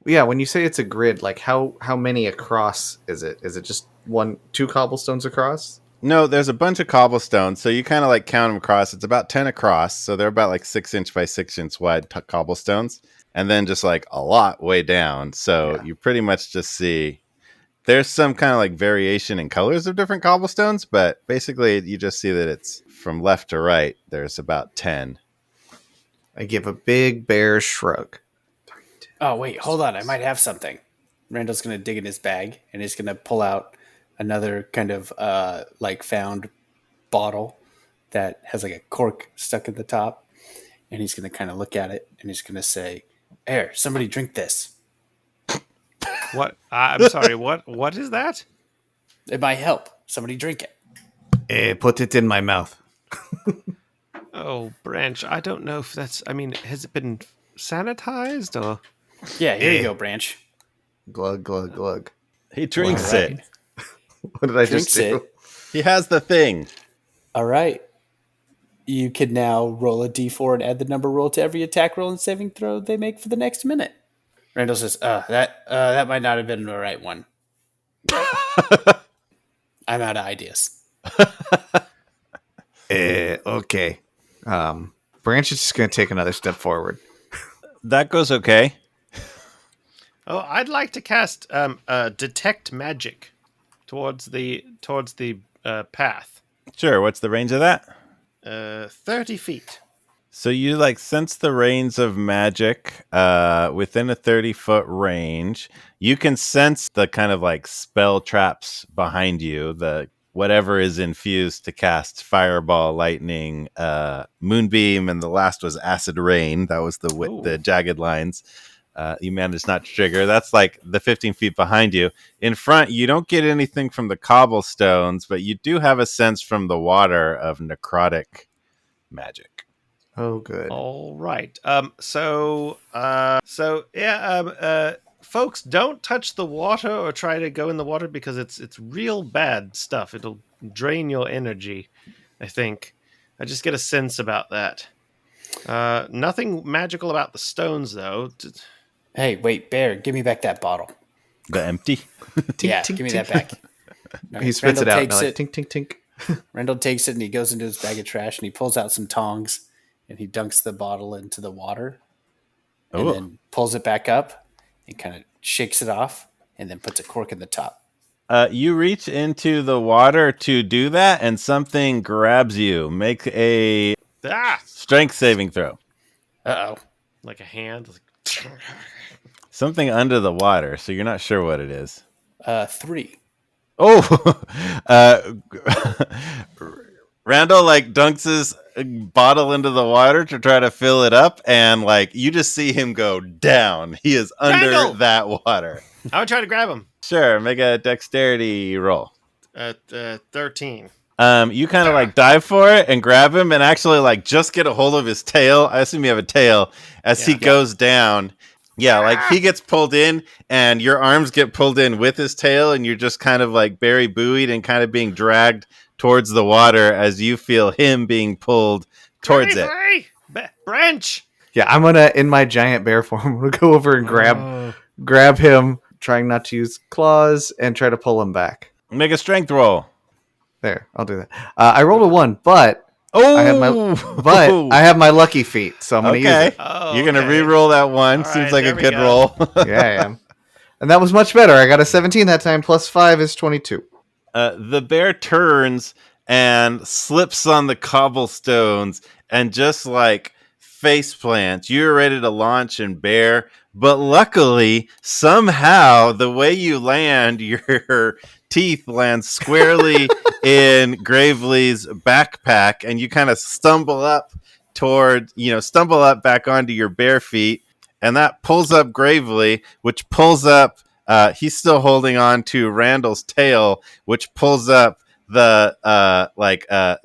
Yeah, when you say it's a grid, like how many across is it? Is it just 2 cobblestones across? No, there's a bunch of cobblestones, so you kind of like count them across. It's about 10 across, so they're about like 6-inch by 6-inch wide cobblestones, and then just like a lot way down. So you pretty much just see there's some kind of like variation in colors of different cobblestones, but basically you just see that it's from left to right. There's about 10. I give a big bear shrug. Oh, wait, hold on. I might have something. Randall's going to dig in his bag, and he's going to pull out another kind of like found bottle that has like a cork stuck at the top. And he's going to kind of look at it, and he's going to say, "Here, somebody drink this." What? I'm sorry, what is that? It might help. Somebody drink it. Put it in my mouth. Oh, Branch, I don't know if that's... I mean, has it been sanitized or... Yeah, here you go, Branch. Glug, glug, glug. He drinks All right. it. What did I Drinks just do? it. He has the thing. All right. You can now roll a d4 and add the number roll to every attack roll and saving throw they make for the next minute. Randall says, that might not have been the right one. I'm out of ideas. Okay. Branch is just going to take another step forward. That goes okay. Oh, I'd like to cast detect magic towards the path. Sure. What's the range of that? 30 feet. So you like sense the reins of magic within a 30-foot range. You can sense the kind of like spell traps behind you, the whatever is infused to cast fireball, lightning, moonbeam, and the last was acid rain. That was the jagged lines. You managed not to trigger. That's like the 15 feet behind you. In front, you don't get anything from the cobblestones, but you do have a sense from the water of necrotic magic. Oh, good. All right. Folks, don't touch the water or try to go in the water because it's real bad stuff. It'll drain your energy, I think. I just get a sense about that. Nothing magical about the stones, though. Hey, wait, Bear, give me back that bottle. The empty? Yeah, tink, give me tink. that back. He spits Randall it out. takes Like, it. tink, tink, tink. Randall takes it and he goes into his bag of trash and he pulls out some tongs and he dunks the bottle into the water and then pulls it back up and kind of shakes it off and then puts a cork in the top. You reach into the water to do that, and something grabs you. Make a strength saving throw. Uh-oh. Like a hand. Something under the water, so you're not sure what it is. 3. Oh! Randall like dunks his bottle into the water to try to fill it up, and like you just see him go down. He is under Randall! that water. I would try to grab him. Sure, make a dexterity roll. 13. You kind of like dive for it and grab him and actually like just get a hold of his tail. I assume you have a tail as he goes down. Yeah, like he gets pulled in and your arms get pulled in with his tail and you're just kind of like Barry buoyed and kind of being dragged towards the water as you feel him being pulled towards it. Branch! Yeah, I'm going to, in my giant bear form, I'm going to go over and grab him, trying not to use claws, and try to pull him back. Make a strength roll. There, I'll do that. I rolled a 1, but I have my lucky feat, so I'm going to use it. Oh, you're going to re-roll that one. All Seems right, like a there we good go. roll. Yeah, I am. And that was much better. I got a 17 that time, plus 5 is 22. The bear turns and slips on the cobblestones and just like face plants. You're ready to launch and bear, but luckily, somehow, the way you land, your teeth land squarely in Gravely's backpack, and you kind of stumble up back onto your bare feet, and that pulls up Gravely, which pulls up. He's still holding on to Randall's tail, which pulls up the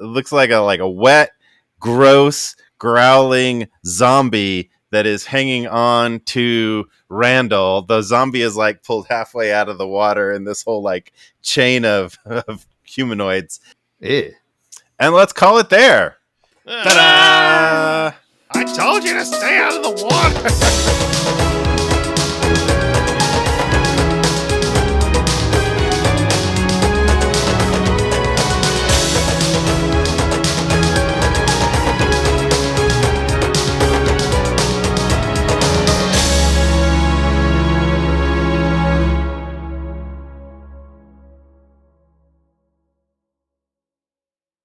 looks like a wet, gross, growling zombie that is hanging on to Randall. The zombie is like pulled halfway out of the water in this whole like chain of humanoids. Yeah. And let's call it there. Ta-da! I told you to stay out of the water.